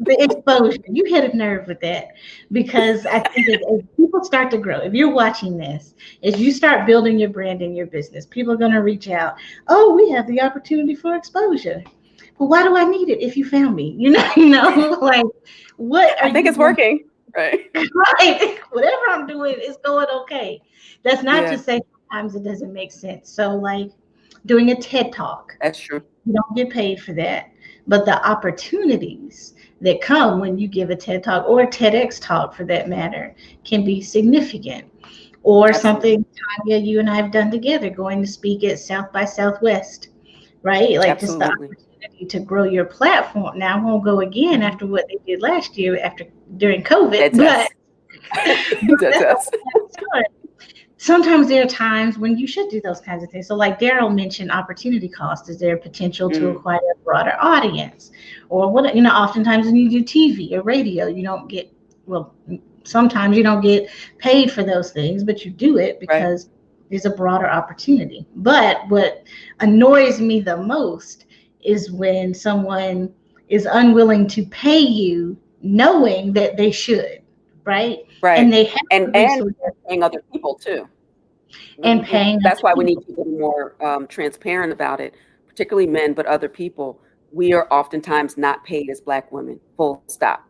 the exposure, you hit a nerve with that, because I think as people start to grow, if you're watching this, as you start building your brand in your business, people are going to reach out. Oh, we have the opportunity for exposure. Well, why do I need it if you found me? Like, what are I think you it's going working. Right. to, right? Whatever I'm doing is going okay. That's not to Yeah, say sometimes it doesn't make sense. So, like doing a TED talk, that's true. you don't get paid for that, but the opportunities that come when you give a TED Talk or a TEDx talk for that matter can be significant. Or Absolutely. something, Tonya, you and I have done together, going to speak at South by Southwest, right? Like just the Absolutely. opportunity to grow your platform. Now, I won't go again Mhm. after what they did last year during COVID, Dead to but, us. Dead to us. sometimes there are times when you should do those kinds of things. So like Daryl mentioned, opportunity cost. Is there potential to Mm, acquire a broader audience? Or what, oftentimes when you do TV or radio, you don't get, well, sometimes you don't get paid for those things, but you do it right. because there's a broader opportunity. But what annoys me the most is when someone is unwilling to pay you knowing that they should, right? Right. And they have the And resources paying other people too. and paying That's other why we need people. to be more transparent about it, particularly men, but other people. We are oftentimes not paid as Black women, full stop.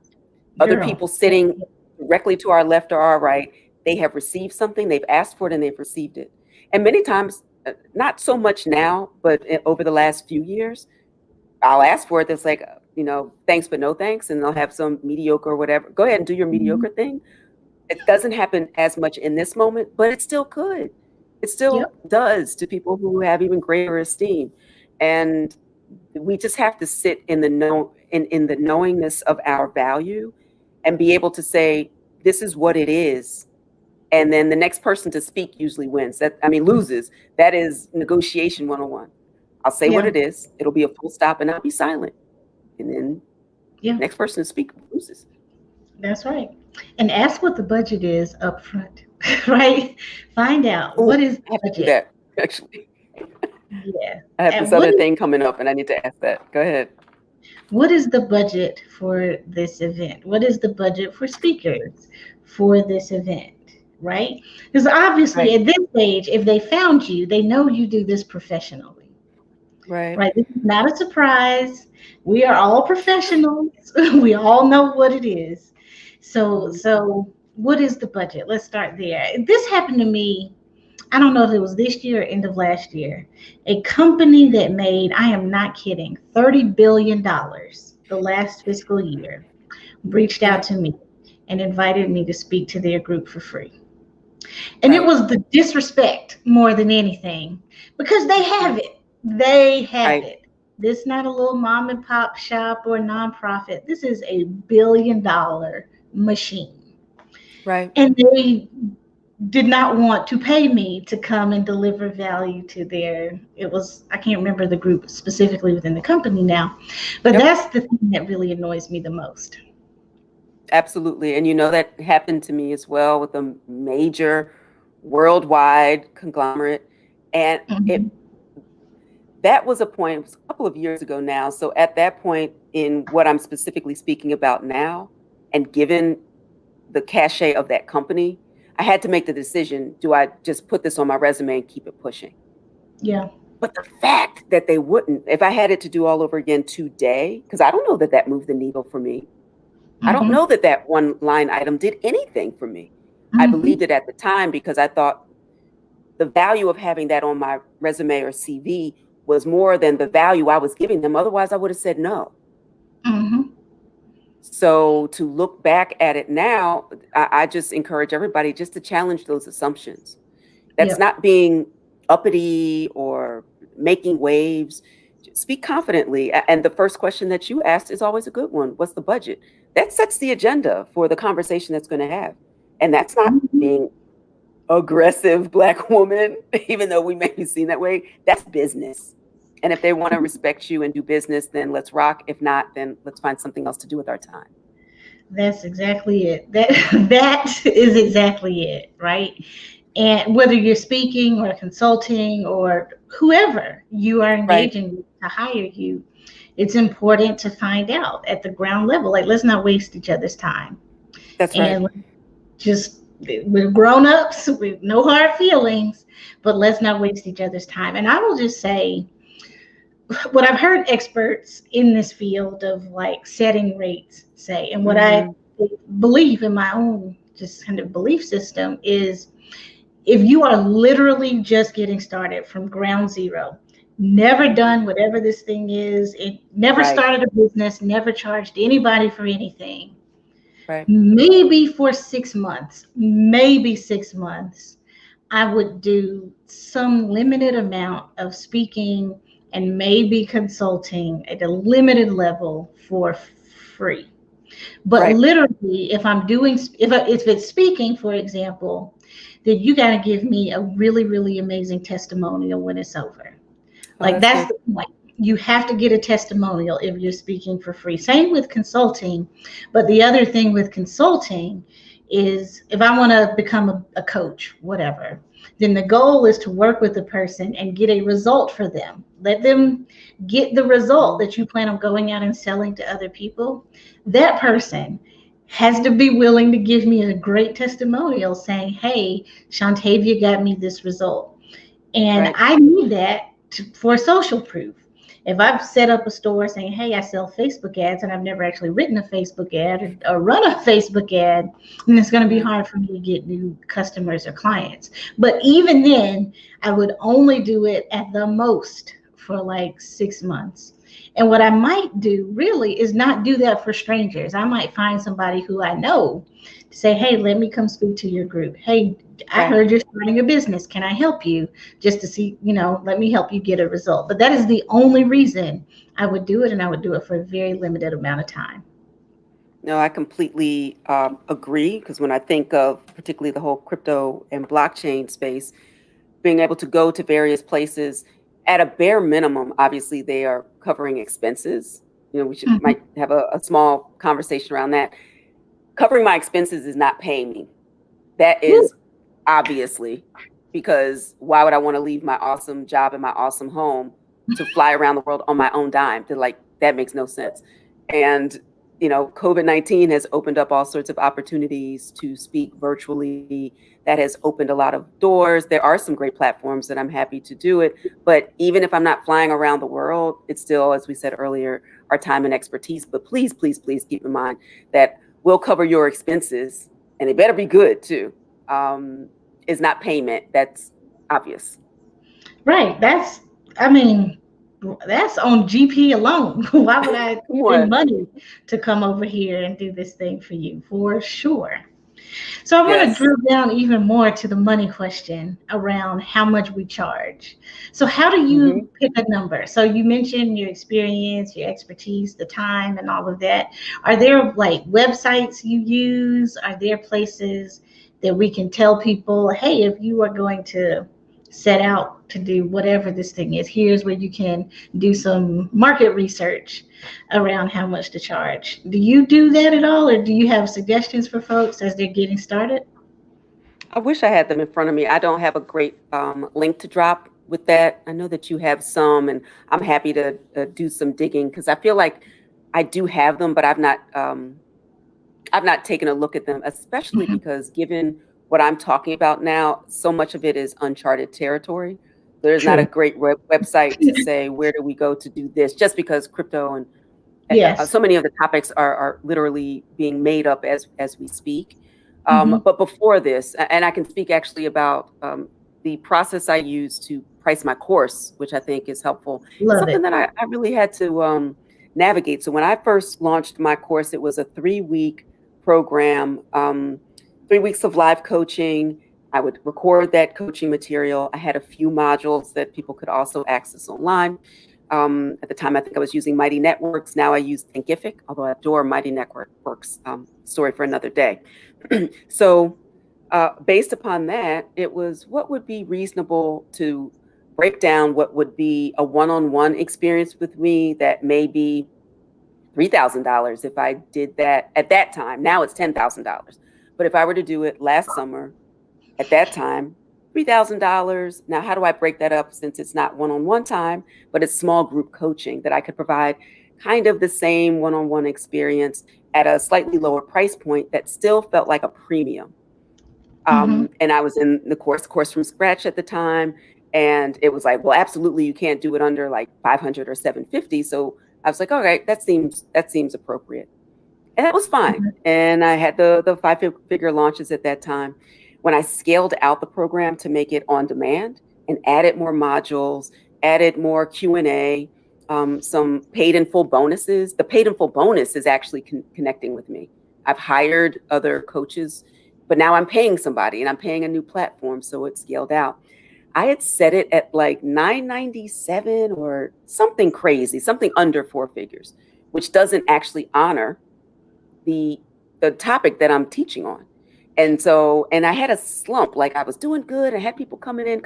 Other Girl. people sitting directly to our left or our right, they have received something, they've asked for it, and they've received it. And many times, not so much now, but over the last few years, I'll ask for it. That's like, thanks, but no thanks. And they'll have some mediocre or whatever. Go ahead and do your Mhm. mediocre thing. It doesn't happen as much in this moment, but it still could. It still Yep. does to people who have even greater esteem. And we just have to sit in the in the knowingness of our value and be able to say, this is what it is. And then the next person to speak usually wins. Loses. That is negotiation 101. I'll say what Yeah. it is. It'll be a full stop and I'll be silent. And then Yeah. next person to speak loses. That's right. And ask what the budget is up front, right? Find out Oh, what is I the have to do budget. that, actually. Yeah. I have And this other thing coming up and I need to ask that. Go ahead. what is the budget for this event? What is the budget for speakers for this event? Right? Because obviously Right. at this stage, if they found you, they know you do this professionally. Right. Right? This is not a surprise. We are all professionals. We all know what it is. So, Mhm. so what is the budget? Let's start there. This happened to me. I don't know if it was this year or end of last year. A company that made, I am not kidding, $30 billion the last fiscal year reached out Right. to me and invited me to speak to their group for free. And it Right. was the disrespect more than anything because they have Right. it. They have Right. it. This is not a little mom and pop shop or nonprofit. This is a $1 billion machine. Right. And they did not want to pay me to come and deliver value to it was, I can't remember the group specifically within the company now, but Yep. that's the thing that really annoys me the most. Absolutely. And that happened to me as well with a major worldwide conglomerate. And Mhm. that was a point, it was a couple of years ago now. So at that point, in what I'm specifically speaking about now, and given the cachet of that company, I had to make the decision, do I just put this on my resume and keep it pushing? Yeah. But the fact that they wouldn't, if I had it to do all over again today, because I don't know that that moved the needle for me. I don't Hmm. know that that one line item did anything for me. I believed Hmm. it at the time because I thought the value of having that on my resume or CV was more than the value I was giving them. Otherwise, I would have said no. Hmm. So to look back at it now, I just encourage everybody just to challenge those assumptions. That's Yep. not being uppity or making waves. Speak confidently. And the first question that you asked is always a good one. What's the budget? That sets the agenda for the conversation that's going to have. And that's not Hmm. being aggressive Black woman, even though we may be seen that way. That's business. And if they want to respect you and do business, then let's rock. If not, then let's find something else to do with our time. That's exactly it. That is exactly it, right? And whether you're speaking or consulting or whoever you are Right. engaging with to hire you, it's important to find out at the ground level. Like, let's not waste each other's time. That's right. And just, we're grown ups with no hard feelings, but let's not waste each other's time. And I will just say, what I've heard experts in this field of like setting rates say, and what I Mm-hmm. believe in my own just kind of belief system is, if you are literally just getting started from ground zero, never done whatever this thing is. It never Right. started a business, never charged anybody for anything. Right. Maybe for 6 months, maybe 6 months, I would do some limited amount of speaking and maybe consulting at a limited level for free. But Right. literally, if I'm doing, if it's speaking, for example, then you got to give me a really, really amazing testimonial when it's over. Oh, Like that's that's good. the point. You have to get a testimonial if you're speaking for free. Same with consulting. But the other thing with consulting is if I want to become a coach, whatever, then the goal is to work with the person and get a result for them. Let them get the result Mhm. that you plan on going out and selling to other people. That person has to be willing to give me a great testimonial saying, hey, Shantavia got me this result. And Right. I need that for social proof. If I've set up a store saying, hey, I sell Facebook ads and I've never actually written a Facebook ad or run a Facebook ad, then it's going to be Right. hard for me to get new customers or clients. But even then, I would only do it at the most for like 6 months. And what I might do really is not do that for strangers. I might find somebody who I know to say, hey, let me come speak to your group. Hey, I Right. heard you're starting a business. Can I help you? Just to see, let me help you get a result. But that is the only reason I would do it, and I would do it for a very limited amount of time. No, I completely agree, because when I think of particularly the whole crypto and blockchain space, being able to go to various places at a bare minimum, obviously they are covering expenses. We should Mhm. might have a small conversation around that. Covering my expenses is not paying me. That Woo. is obviously, because why would I want to leave my awesome job and my awesome home to fly around the world on my own dime? That makes no sense. And COVID-19 has opened up all sorts of opportunities to speak virtually. That has opened a lot of doors. There are some great platforms that I'm happy to do it. But even if I'm not flying around the world, it's still, as we said earlier, our time and expertise. But please, please, please keep in mind that we'll cover your expenses, and they better be good too. um, is not payment. That's obvious. Right. I mean, that's on GP alone. Why would I Come spend on. money to come over here and do this thing for you? For sure. So I want to Yes. drill down even more to the money question around how much we charge. So how do Hmm. you pick a number? So you mentioned your experience, your expertise, the time, and all of that. Are there like websites you use? Are there places that we can tell people, hey, if you are going to set out to do whatever this thing is, here's where you can do some market research around how much to charge. Do you do that at all, or do you have suggestions for folks as they're getting started? I wish I had them in front of me. I don't have a great link to drop with that. I know that you have some, and I'm happy to do some digging, because I feel like I do have them, but I've not taken a look at them, especially Mhm. because given what I'm talking about now, so much of it is uncharted territory. There's not a True. great website to say where do we go to do this, just because crypto and Yes. so many of the topics are literally being made up as we speak. Hmm. But before this, and I can speak actually about the process I use to price my course, which I think is helpful. It's Love something it. that I really had to navigate. So when I first launched my course, it was a 3-week program, 3 weeks of live coaching. I would record that coaching material. I had a few modules that people could also access online. At the time, I think I was using Mighty Networks. Now I use Thinkific, although I adore Mighty Networks. Story for another day. So, based upon that, it was what would be reasonable to break down what would be a one-on-one experience with me that may be $3,000 if I did that at that time. Now it's $10,000. But if I were to do it last summer, at that time, $3,000. Now, how do I break that up, since it's not one-on-one time, but it's small group coaching that I could provide kind of the same one-on-one experience at a slightly lower price point that still felt like a premium. Hmm. And I was in the course from scratch at the time. And it was like, well, absolutely, you can't do it under like 500 or 750. So I was like, all right, that seems appropriate. And that was fine. And I had the five-figure launches at that time. When I scaled out the program to make it on demand and added more modules added more Q&A, some paid in full bonuses. The paid in full bonus is actually connecting with me. I've hired other coaches, but now I'm paying somebody and I'm paying a new platform, so it's scaled out. I had set it at like $9.97 or something crazy, something under 4 figures, which doesn't actually honor the topic that I'm teaching on. And so, and I had a slump, like I was doing good. I had people coming in.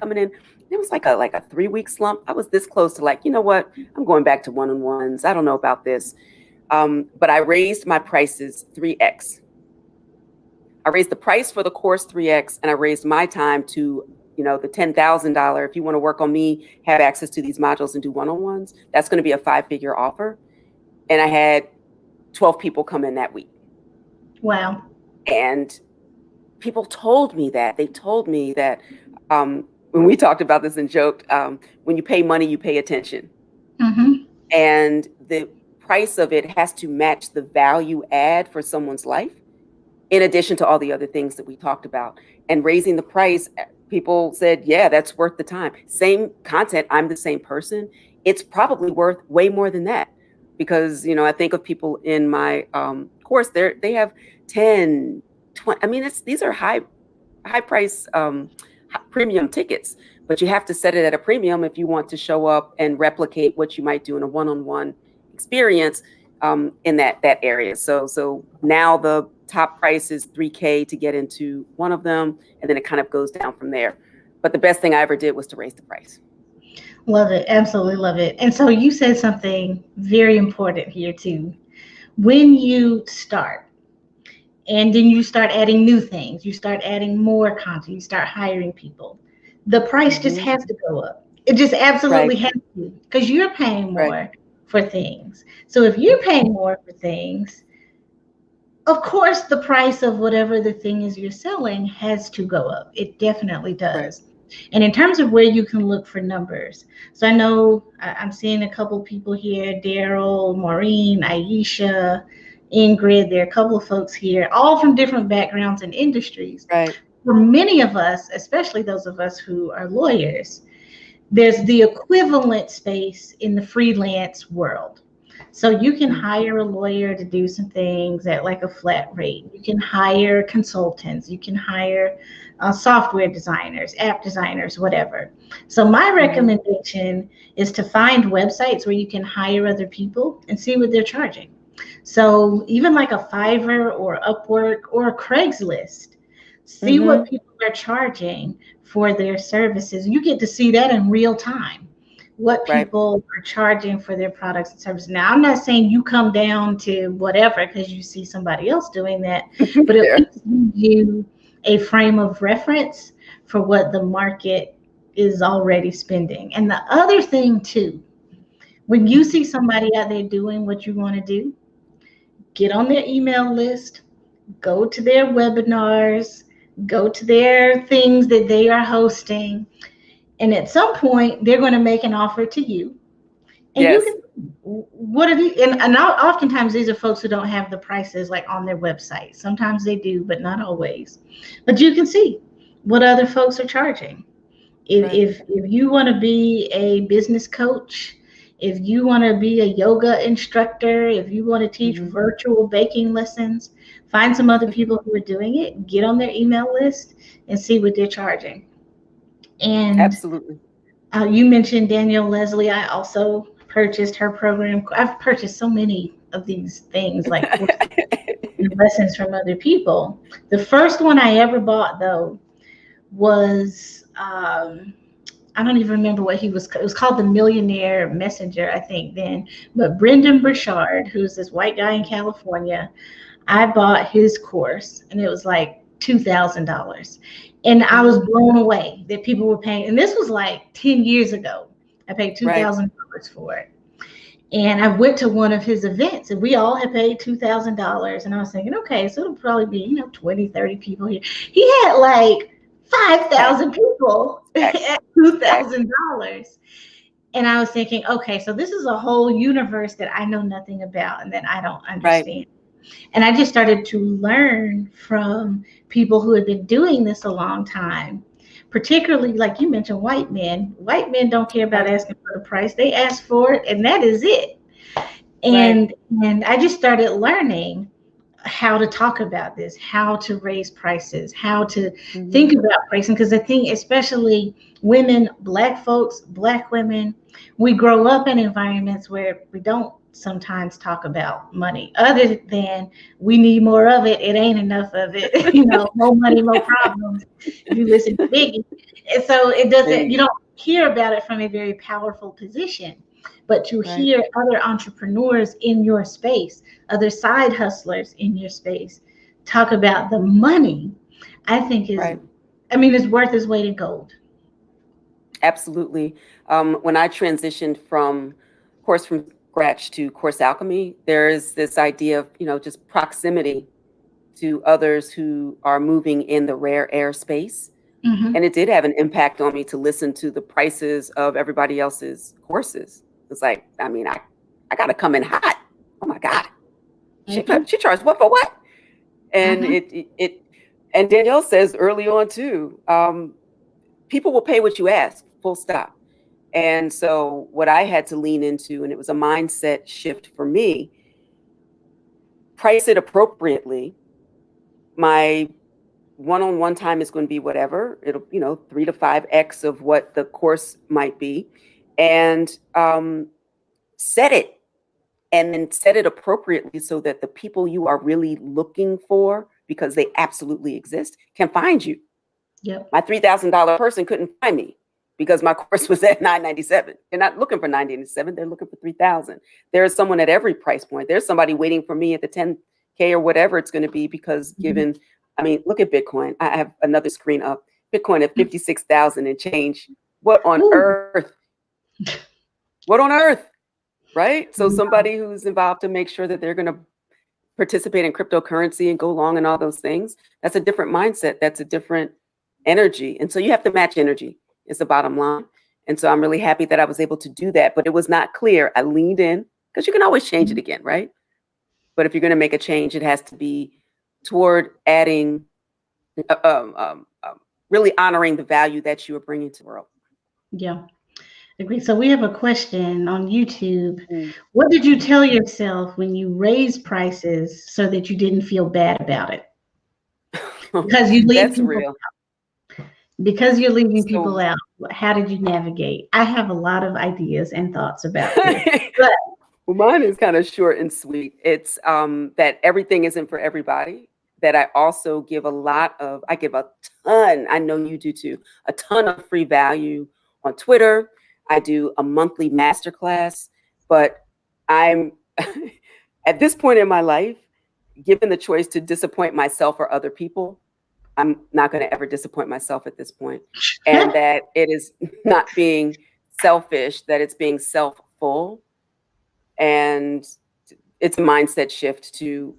It was like a 3-week slump. I was this close to like, you know what? I'm going back to one-on-ones. I don't know about this. But I raised my prices 3x. I raised the price for the course 3x, and I raised my time to, the $10,000. If you want to work on me, have access to these modules and do one-on-ones, that's going to be a 5-figure offer. And I had 12 people come in that week. Wow. And people told me that. They told me that when we talked about this and joked, when you pay money, you pay attention. Mm-hmm. And the price of it has to match the value add for someone's life, in addition to all the other things that we talked about. And raising the price, people said, yeah, that's worth the time. Same content, I'm the same person. It's probably worth way more than that. Because, I think of people in my course, they have 10, 20, I mean, these are high price premium tickets, but you have to set it at a premium if you want to show up and replicate what you might do in a one-on-one experience in that area. So now the top price is $3,000 to get into one of them, and then it kind of goes down from there. But the best thing I ever did was to raise the price. Love it. Absolutely love it. And so you said something very important here too. When you start, and then you start adding new things, you start adding more content, you start hiring people, the price just has to go up. It just absolutely has to, because you're paying more for things. So if you're paying more for things, of course, the price of whatever the thing is you're selling has to go up. It definitely does. And in terms of where you can look for numbers, so I know I'm seeing a couple people here, Daryl, Maureen, Aisha, Ingrid, there are a couple of folks here, all from different backgrounds and industries. Right. For many of us, especially those of us who are lawyers, there's the equivalent space in the freelance world. So you can hire a lawyer to do some things at like a flat rate. You can hire consultants. You can hire software designers, app designers, whatever. So my recommendation is to find websites where you can hire other people and see what they're charging. So even like a Fiverr or Upwork or a Craigslist, see what people are charging for their services. You get to see that in real time, what people are charging for their products and services. Now, I'm not saying you come down to whatever because you see somebody else doing that, but it least gives you a frame of reference for what the market is already spending. And the other thing too, when you see somebody out there doing what you want to do, get on their email list, go to their webinars, go to their things that they are hosting. And at some point, they're going to make an offer to you. And you can, what are these? And oftentimes these are folks who don't have the prices like on their website. Sometimes they do, but not always. But you can see what other folks are charging. If you want to be a business coach, if you want to be a yoga instructor, if you want to teach virtual baking lessons, find some other people who are doing it, get on their email list and see what they're charging. And absolutely. You mentioned Danielle Leslie. I also purchased her program. I've purchased so many of these things, like lessons from other people. The first one I ever bought, though, was I don't even remember what it was called, the Millionaire Messenger, I think then. But Brendan Burchard, who's this white guy in California, I bought his course, and it was like $2,000. And I was blown away that people were paying. And this was like 10 years ago. I paid $2,000 for it. And I went to one of his events, and we all had paid $2,000. And I was thinking, okay, so it'll probably be, 20, 30 people here. He had like 5,000 people at $2,000. And I was thinking, okay, so this is a whole universe that I know nothing about and that I don't understand. And I just started to learn from people who have been doing this a long time, particularly like you mentioned, white men. White men don't care about asking for the price. They ask for it, and that is it. Right. And I just started learning how to talk about this, how to raise prices, how to think about pricing. Because I think, especially women, Black folks, Black women, we grow up in environments where we don't sometimes talk about money, other than we need more of it. It ain't enough of it. More money, more problems. If you listen to Biggie. And so it doesn't, you don't hear about it from a very powerful position, but you Right. hear other entrepreneurs in your space, other side hustlers in your space talk about the money. I think Right. it's worth its weight in gold. Absolutely. When I transitioned from Course from Scratch to Course Alchemy, there is this idea of, just proximity to others who are moving in the rare air space. Mm-hmm. And it did have an impact on me to listen to the prices of everybody else's courses. It's like, I got to come in hot. Oh my God. Mm-hmm. She charged what for what? And Mm-hmm. and Danielle says early on too, people will pay what you ask, full stop. And so what I had to lean into, and it was a mindset shift for me, price it appropriately. My one-on-one time is going to be whatever. It'll, 3 to 5x of what the course might be. And set it. And then set it appropriately so that the people you are really looking for, because they absolutely exist, can find you. Yep. My $3,000 person couldn't find me because my course was at $997. They're not looking for $997. They're looking for $3,000. There's someone at every price point. There's somebody waiting for me at the 10K or whatever it's going to be, because look at Bitcoin. I have another screen up. Bitcoin at 56,000 and change. What on earth? What on earth? Right? So somebody who's involved to make sure that they're going to participate in cryptocurrency and go long and all those things, that's a different mindset. That's a different energy. And so you have to match energy is the bottom line. And so I'm really happy that I was able to do that, but it was not clear. I leaned in, because you can always change it again, right? But if you're going to make a change, it has to be toward adding, really honoring the value that you are bringing to the world. Yeah. Agree. So we have a question on YouTube. What did you tell yourself when you raised prices so that you didn't feel bad about it? Because you leave people real. Out. Because you're leaving people out. How did you navigate? I have a lot of ideas and thoughts about this. But well, mine is kind of short and sweet. It's that everything isn't for everybody. That I also give a ton, I know you do too, a ton of free value on Twitter. I do a monthly masterclass, but I'm at this point in my life, given the choice to disappoint myself or other people, I'm not going to ever disappoint myself at this point. And that it is not being selfish, that it's being self-full. And it's a mindset shift to,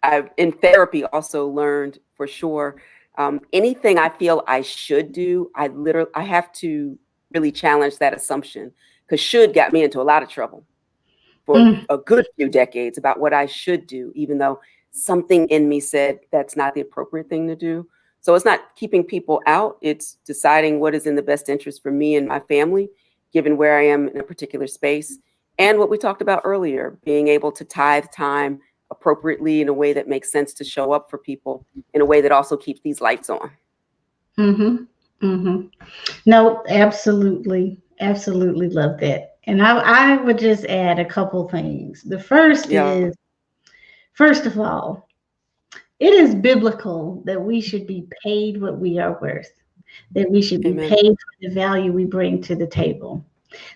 I've in therapy also learned for sure, anything I feel I should do, I have to really challenge that assumption, because should got me into a lot of trouble for a good few decades about what I should do, even though something in me said that's not the appropriate thing to do. So it's not keeping people out. It's deciding what is in the best interest for me and my family, given where I am in a particular space. And what we talked about earlier, being able to tithe time appropriately in a way that makes sense to show up for people in a way that also keeps these lights on. No, absolutely. Absolutely love that. And I would just add a couple things. The first is, first of all, it is biblical that we should be paid what we are worth, that we should be paid for the value we bring to the table.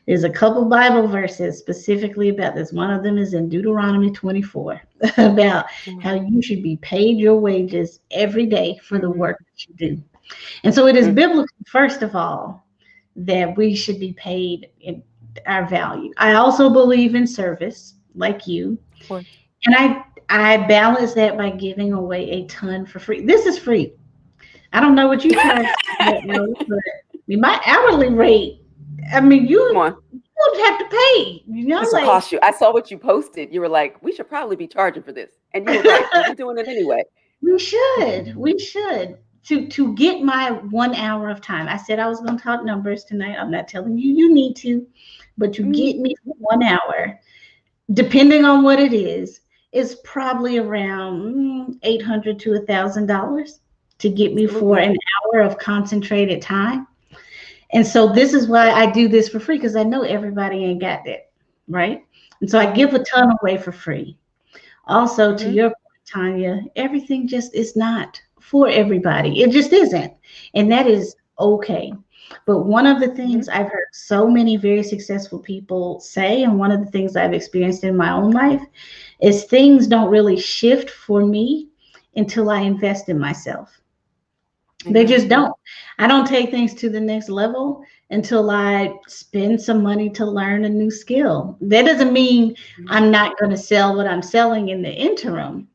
There's a couple Bible verses specifically about this. One of them is in Deuteronomy 24 about how you should be paid your wages every day for the work that you do. And so it is biblical, first of all, that we should be paid in our value. I also believe in service, like you. And I balance that by giving away a ton for free. This is free. I don't know what you charge, but my hourly rate, you don't have to pay. This will cost you. I saw what you posted. You were like, we should probably be charging for this. And you were right. We're doing it anyway. We should. to get my 1 hour of time. I said I was going to talk numbers tonight. I'm not telling you you need to, but to get me for 1 hour, depending on what it is probably around $800 to $1,000 to get me for an hour of concentrated time. And so this is why I do this for free, because I know everybody ain't got that, right? And so I give a ton away for free. Also, to your point, Tonya, everything just is not for everybody. It just isn't. And that is okay. But one of the things I've heard so many very successful people say, and one of the things I've experienced in my own life, is things don't really shift for me until I invest in myself. They just don't. I don't take things to the next level until I spend some money to learn a new skill. That doesn't mean I'm not going to sell what I'm selling in the interim.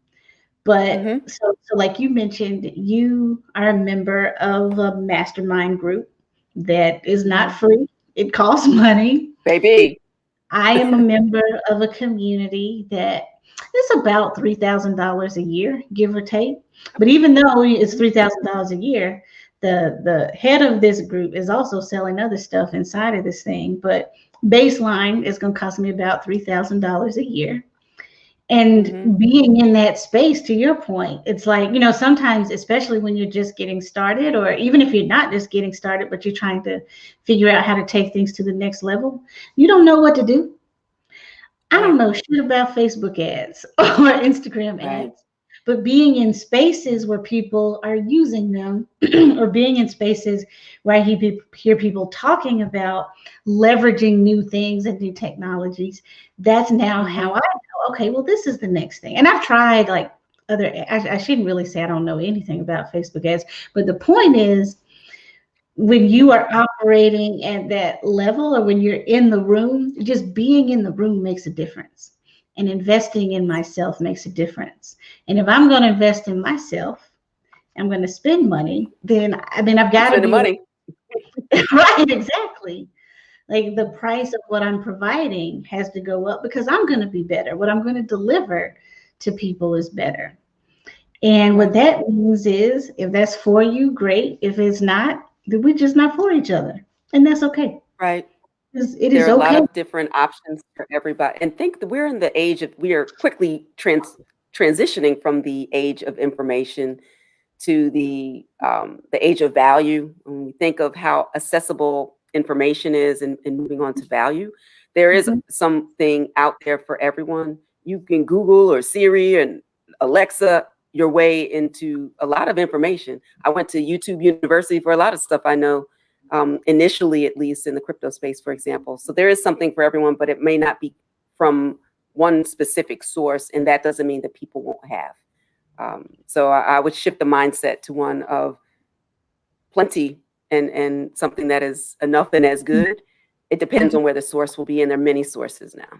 But so like you mentioned, you are a member of a mastermind group that is not free. It costs money. Baby. I am a member of a community that is about $3,000 a year, give or take. But even though it's $3,000 a year, the head of this group is also selling other stuff inside of this thing. But baseline is going to cost me about $3,000 a year. And being in that space, to your point, it's like, sometimes, especially when you're just getting started, or even if you're not just getting started, but you're trying to figure out how to take things to the next level, you don't know what to do. I don't know shit about Facebook ads or Instagram ads, but being in spaces where people are using them, or being in spaces where I hear people talking about leveraging new things and new technologies, that's now how I know, okay, well, this is the next thing. And I've tried like I shouldn't really say I don't know anything about Facebook ads, but the point is, when you are operating at that level, or when you're in the room, just being in the room makes a difference. And investing in myself makes a difference. And if I'm going to invest in myself, I'm going to spend money, then I've got to be money. Right, exactly. Like the price of what I'm providing has to go up, because I'm going to be better. What I'm going to deliver to people is better. And what that means is, if that's for you, great. If it's not, then we're just not for each other. And that's okay. Right. It There is are a lot okay. of different options for everybody. And think that we're in the age of, we are quickly transitioning from the age of information to the age of value. When we think of how accessible information is, and moving on to value, there is something out there for everyone. You can Google or Siri and Alexa your way into a lot of information. I went to YouTube University for a lot of stuff I know, initially, at least in the crypto space, for example. So there is something for everyone, but it may not be from one specific source, and that doesn't mean that people won't have. So I would shift the mindset to one of plenty and something that is enough and as good. It depends on where the source will be, and there are many sources now.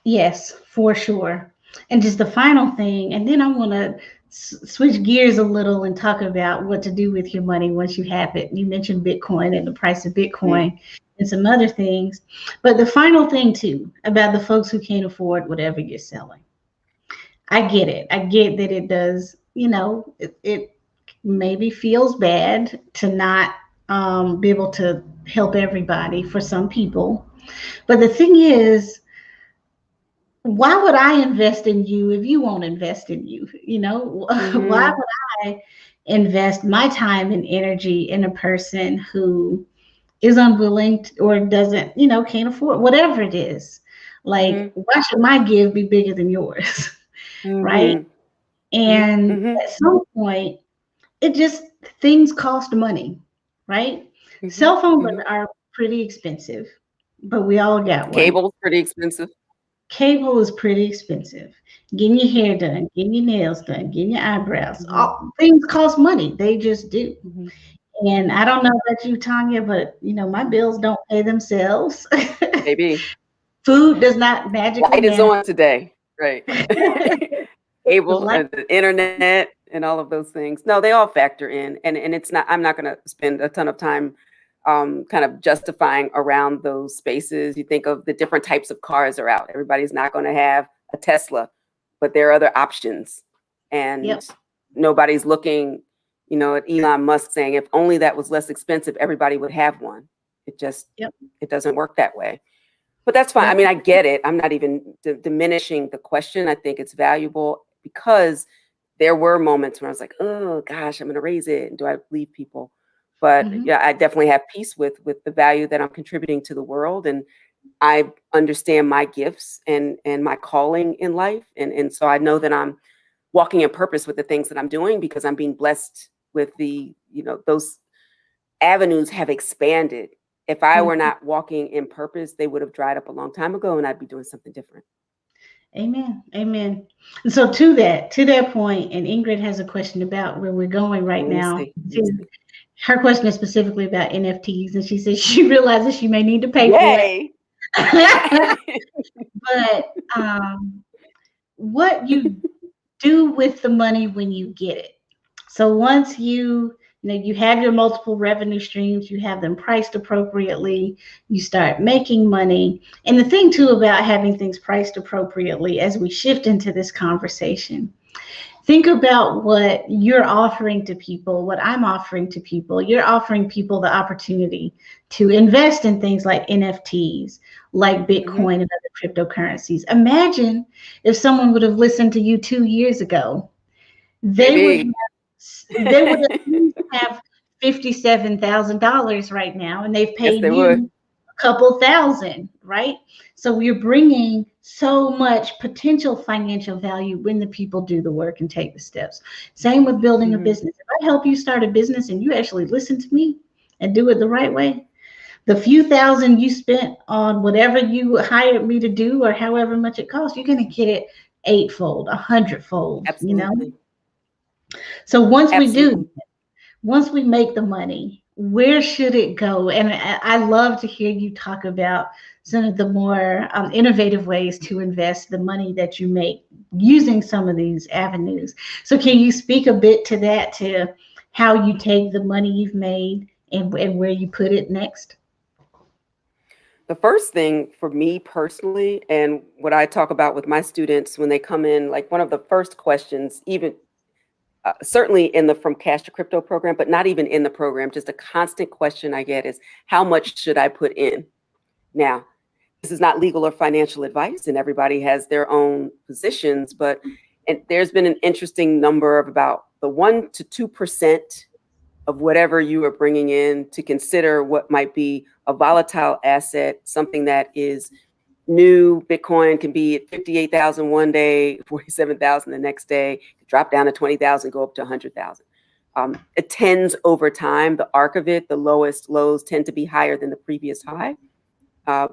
Yes, for sure. And just the final thing, and then I want to switch gears a little and talk about what to do with your money once you have it. You mentioned Bitcoin and the price of Bitcoin and some other things. But the final thing, too, about the folks who can't afford whatever you're selling. I get it. I get that it does, it maybe feels bad to not be able to help everybody for some people. But the thing is, why would I invest in you if you won't invest in you? Why would I invest my time and energy in a person who is unwilling or doesn't, can't afford whatever it is? Like, why should my give be bigger than yours? Right? And at some point, things cost money, right? Cell phones are pretty expensive, but we all got one. Cable's pretty expensive. Cable is pretty expensive. Getting your hair done, getting your nails done, getting your eyebrows, all things cost money. They just do. And I don't know about you, Tonya, but my bills don't pay themselves. Maybe. Food does not magically. Light is on today, right? Cable, the internet, and all of those things. No, they all factor in, and it's not. I'm not going to spend a ton of time kind of justifying around those spaces. You think of the different types of cars are out. Everybody's not going to have a Tesla, but there are other options, and nobody's looking, You know, Elon Musk saying, if only that was less expensive, everybody would have one. It just, Yep. it doesn't work that way. But that's fine. Yep. I mean, I get it. I'm not even diminishing the question. I think it's valuable because there were moments when I was like, oh gosh, I'm going to raise it. And do I leave people? But yeah, I definitely have peace with the value that I'm contributing to the world. And I understand my gifts and my calling in life. And so I know that I'm walking in purpose with the things that I'm doing because I'm being blessed with the, you know, those avenues have expanded. If I were not walking in purpose, they would have dried up a long time ago and I'd be doing something different. Amen. Amen. And so to that point, and Ingrid has a question about where we're going right now. Her question is specifically about NFTs, and she says she realizes she may need to pay for it. But what you do with the money when you get it. So once you have your multiple revenue streams, you have them priced appropriately, you start making money. And the thing too about having things priced appropriately as we shift into this conversation, think about what you're offering to people, what I'm offering to people. You're offering people the opportunity to invest in things like NFTs, like Bitcoin and other cryptocurrencies. Imagine if someone would have listened to you 2 years ago. They would have $57,000 right now, and they've paid you a couple thousand, right? So we're bringing so much potential financial value when the people do the work and take the steps. Same with building a business. If I help you start a business and you actually listen to me and do it the right way, the few thousand you spent on whatever you hired me to do or however much it costs, you're going to get it 8-fold, 100-fold, you know? So once we make the money, where should it go? And I love to hear you talk about some of the more innovative ways to invest the money that you make using some of these avenues. So can you speak a bit to that, to how you take the money you've made and where you put it next? The first thing for me personally, and what I talk about with my students when they come in, like one of the first questions, even certainly in the From Cash to Crypto program, but not even in the program, just a constant question I get is, how much should I put in? Now, this is not legal or financial advice, and everybody has their own positions, but there's been an interesting number of about the 1 to 2% of whatever you are bringing in to consider what might be a volatile asset, something that is new. Bitcoin can be at 58,000 one day, 47,000 the next day, drop down to 20,000, go up to 100,000. It tends over time, the arc of it, the lowest lows tend to be higher than the previous high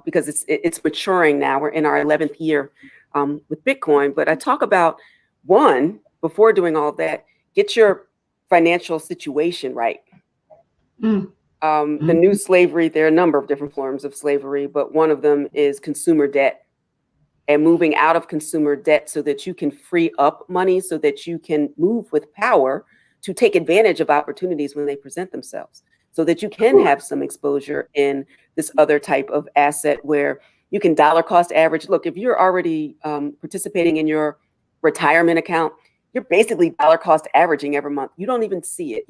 because it's maturing now. We're in our 11th year with Bitcoin. But I talk about, one, before doing all of that, get your financial situation right. The new slavery, there are a number of different forms of slavery, but one of them is consumer debt, and moving out of consumer debt so that you can free up money, so that you can move with power to take advantage of opportunities when they present themselves, so that you can have some exposure in this other type of asset where you can dollar cost average. Look, if you're already participating in your retirement account, you're basically dollar cost averaging every month. You don't even see it.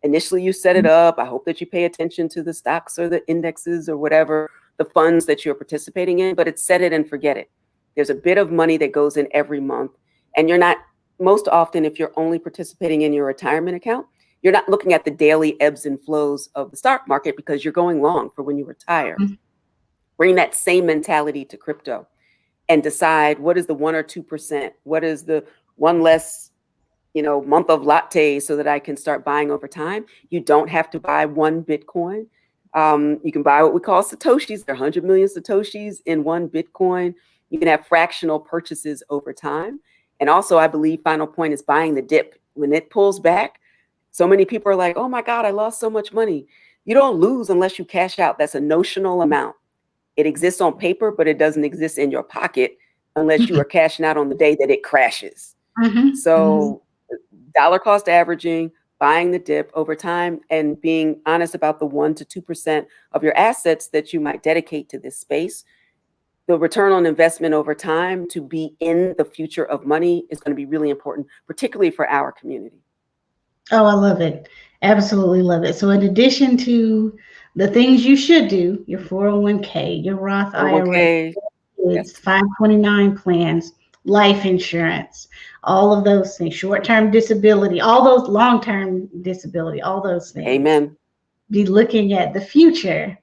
Initially, you set it up. I hope that you pay attention to the stocks or the indexes or whatever the funds that you're participating in, but it's set it and forget it. There's a bit of money that goes in every month. And you're not, most often, if you're only participating in your retirement account, you're not looking at the daily ebbs and flows of the stock market because you're going long for when you retire. Bring that same mentality to crypto and decide, what is the 1 or 2%? What is the one less month of latte so that I can start buying over time? You don't have to buy one Bitcoin. You can buy what we call Satoshis. There are 100 million Satoshis in one Bitcoin. You can have fractional purchases over time. And also, I believe, final point is buying the dip. When it pulls back, so many people are like, oh my God, I lost so much money. You don't lose unless you cash out. That's a notional amount. It exists on paper, but it doesn't exist in your pocket unless you are cashing out on the day that it crashes. So dollar cost averaging, buying the dip over time, and being honest about the 1 to 2% of your assets that you might dedicate to this space. The return on investment over time to be in the future of money is going to be really important, particularly for our community. Oh, I love it. Absolutely love it. So, in addition to the things you should do, your 401k, your Roth IRA, 401k. Yes. it's 529 plans, life insurance, all of those things, short term disability, all those long term disability, all those things. Amen. Be looking at the future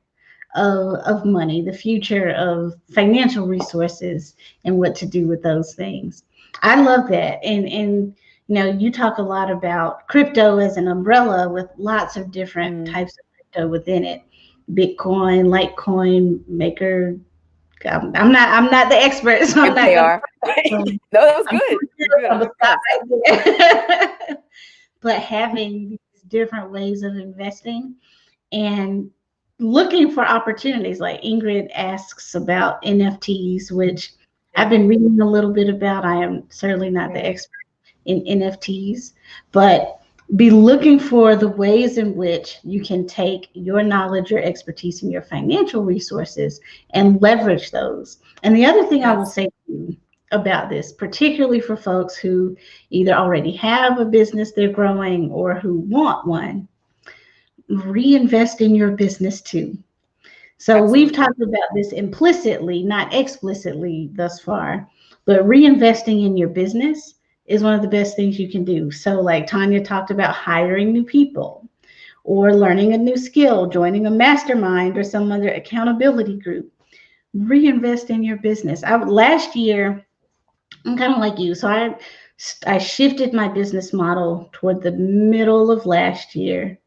of money, the future of financial resources, and what to do with those things. I love that. And you talk a lot about crypto as an umbrella with lots of different Mm. types of crypto within it. Bitcoin, Litecoin, Maker. I'm not the expert, so I'm not going MKR. to. No, that was good. You're good. I'm impressed. Right. But having these different ways of investing and looking for opportunities, like Ingrid asks about NFTs, which Yeah. I've been reading a little bit about. I am certainly not the Right. expert in NFTs, but be looking for the ways in which you can take your knowledge, your expertise, and your financial resources and leverage those. And the other thing I will Yes. say to you about this, particularly for folks who either already have a business they're growing or who want one, reinvest in your business too. So we've Absolutely. talked about this implicitly, not explicitly thus far, but reinvesting in your business is one of the best things you can do. So, like Tonya talked about hiring new people or learning a new skill, joining a mastermind or some other accountability group. Reinvest in your business. Last year, I'm kind of like you. So I shifted my business model toward the middle of last year,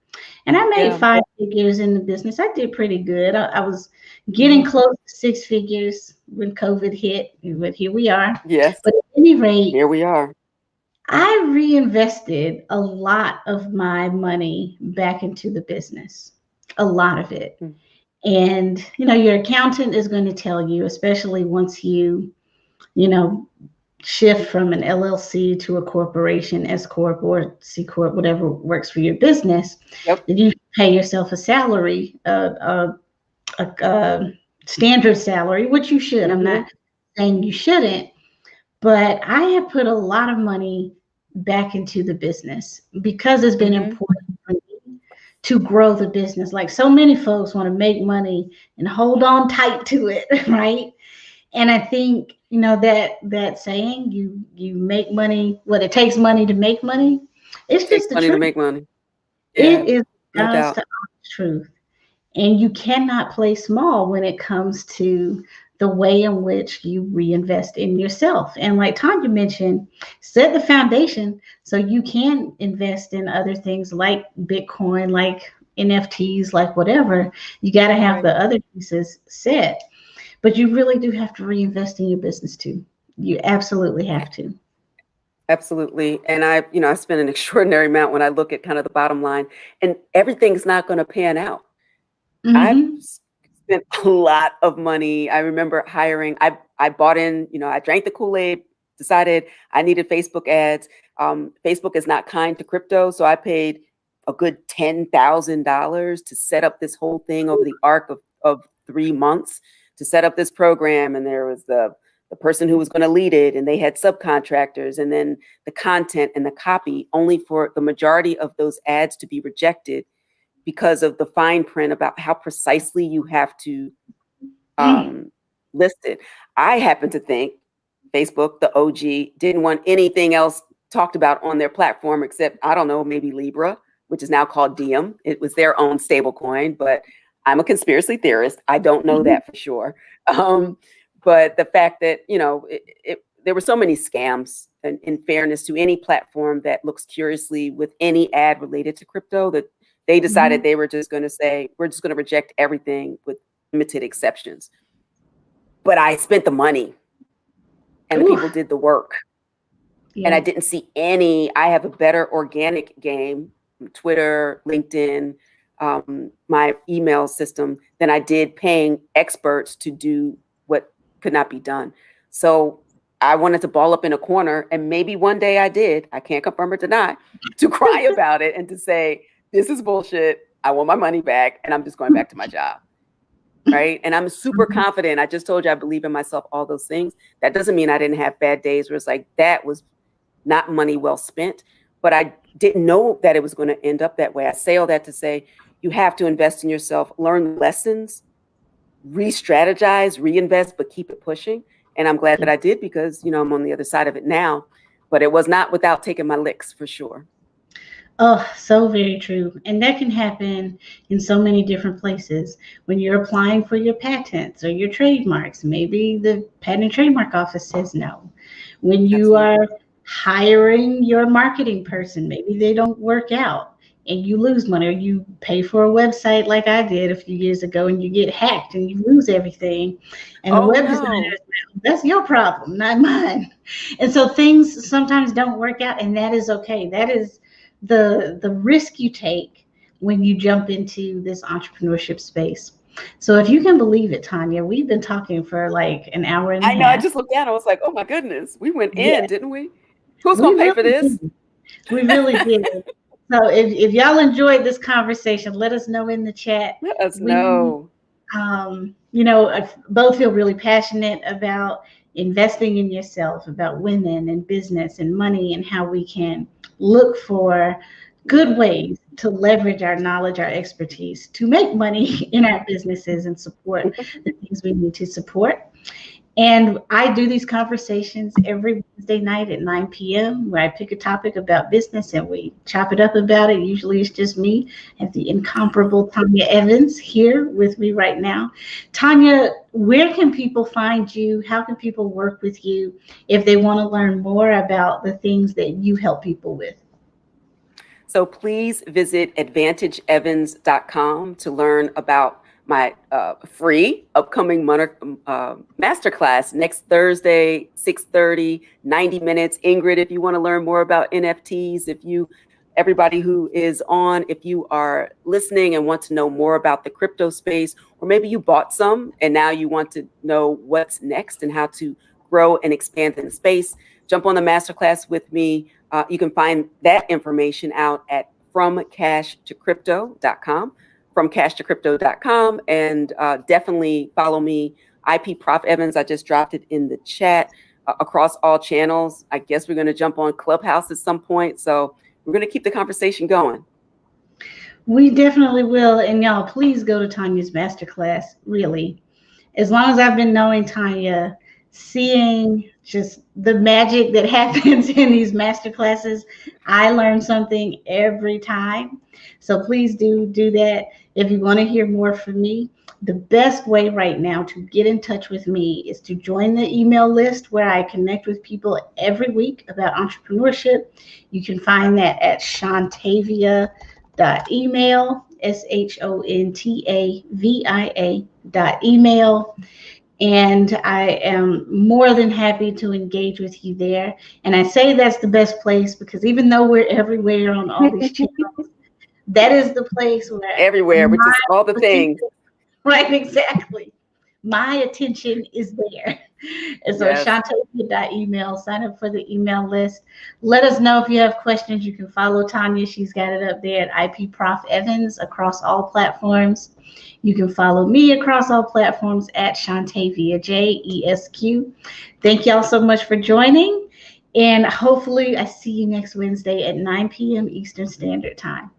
and I made Yeah. 5 figures in the business. I did pretty good. I was getting Mhm. close to 6 figures when COVID hit, but here we are. Yes. But at any rate, Here we are. I reinvested a lot of my money back into the business, a lot of it. Mm. And, your accountant is going to tell you, especially once you know, shift from an LLC to a corporation, S corp or C corp, whatever works for your business, Yep. that you pay yourself a salary, a standard salary, which you should. I'm Hmm. not saying you shouldn't, but I have put a lot of money back into the business because it's been Hmm. important for me to grow the business. Like so many folks want to make money and hold on tight to it, right? And I think that saying, you make money, what it takes money to make money, it's Takes just the money to truth. make money. It Yeah. is No God's doubt. to honest truth. And you cannot play small when it comes to the way in which you reinvest in yourself. And like Tanya mentioned, set the foundation so you can invest in other things like Bitcoin, like NFTs, like whatever. You got to have Right. the other pieces set, but you really do have to reinvest in your business too. You absolutely have to. Absolutely. And I spend an extraordinary amount when I look at kind of the bottom line, and everything's not going to pan out. I've Mm-hmm. spent a lot of money. I remember hiring, I bought in, I drank the Kool-Aid, decided I needed Facebook ads. Facebook is not kind to crypto. So I paid a good $10,000 to set up this whole thing over the arc of 3 months to set up this program. And there was the person who was going to lead it, and they had subcontractors, and then the content and the copy, only for the majority of those ads to be rejected because of the fine print about how precisely you have to Mm. list it. I happen to think Facebook, the OG, didn't want anything else talked about on their platform except, I don't know, maybe Libra, which is now called Diem. It was their own stable coin, but I'm a conspiracy theorist. I don't know Mhm. that for sure. But the fact that, there were so many scams, and in fairness to any platform that looks curiously with any ad related to crypto, that they decided Mhm. they were just going to say, we're just going to reject everything with limited exceptions. But I spent the money and the people Oof. did the work. And I Yeah. didn't see I have a better organic game, Twitter, LinkedIn, my email system, than I did paying experts to do what could not be done. So I wanted to ball up in a corner, and maybe one day I did, I can't confirm or deny, to cry about it and to say, this is bullshit. I want my money back, and I'm just going back to my job. Right. And I'm super confident. I just told you I believe in myself, all those things. That doesn't mean I didn't have bad days where it's like, that was not money well spent. But I didn't know that it was going to end up that way. I say all that to say you have to invest in yourself, learn lessons, re-strategize, reinvest, but keep it pushing. And I'm glad that I did, because, you know, I'm on the other side of it now, but it was not without taking my licks, for sure. Oh, so very true. And that can happen in so many different places. When you're applying for your patents or your trademarks, maybe the Patent and Trademark Office says no. When you Absolutely. are hiring your marketing person, maybe they don't work out and you lose money, or you pay for a website like I did a few years ago and you get hacked and you lose everything. And the Oh, web designer, no. that's your problem, not mine. And so things sometimes don't work out, and that is okay. That is the risk you take when you jump into this entrepreneurship space. So if you can believe it, Tonya, we've been talking for like an hour and a I know. I half. just looked down. I was like, oh, my goodness. We went in, Yes, didn't we? Who's we going to pay for really this? did. We really did. So if y'all enjoyed this conversation, let us know in the chat. Let us We know. both feel really passionate about investing in yourself, about women and business and money, and how we can look for good ways to leverage our knowledge, our expertise to make money in our businesses and support the things we need to support. And I do these conversations every Wednesday night at 9 p.m. where I pick a topic about business and we chop it up about it. Usually it's just me and the incomparable Tonya Evans here with me right now. Tonya, where can people find you? How can people work with you if they want to learn more about the things that you help people with? So please visit advantageevans.com to learn about my free upcoming masterclass next Thursday, 6:30, 90 minutes. Ingrid, if you want to learn more about NFTs, everybody who is on, if you are listening and want to know more about the crypto space, or maybe you bought some and now you want to know what's next and how to grow and expand in the space, jump on the masterclass with me. You can find that information out at fromcashtocrypto.com, fromcashtocrypto.com, and definitely follow me, IP Prof Evans. I just dropped it in the chat across all channels. I guess we're going to jump on Clubhouse at some point, so we're going to keep the conversation going. We definitely will. And y'all, please go to Tonya's masterclass. Really, as long as I've been knowing Tonya, seeing just the magic that happens in these master classes, I learn something every time. So please do that. If you want to hear more from me, the best way right now to get in touch with me is to join the email list where I connect with people every week about entrepreneurship. You can find that at shontavia.email, shontavia.email. And I am more than happy to engage with you there. And I say that's the best place because even though we're everywhere on all these channels, that is the place where everywhere, which is all the things. Right, exactly. My attention is there. And so Yes. Shantavia.email, sign up for the email list. Let us know if you have questions. You can follow Tonya. She's got it up there at IP Prof Evans across all platforms. You can follow me across all platforms at Shantavia, JESQ. Thank y'all so much for joining. And hopefully I see you next Wednesday at 9 p.m. Eastern Standard Time.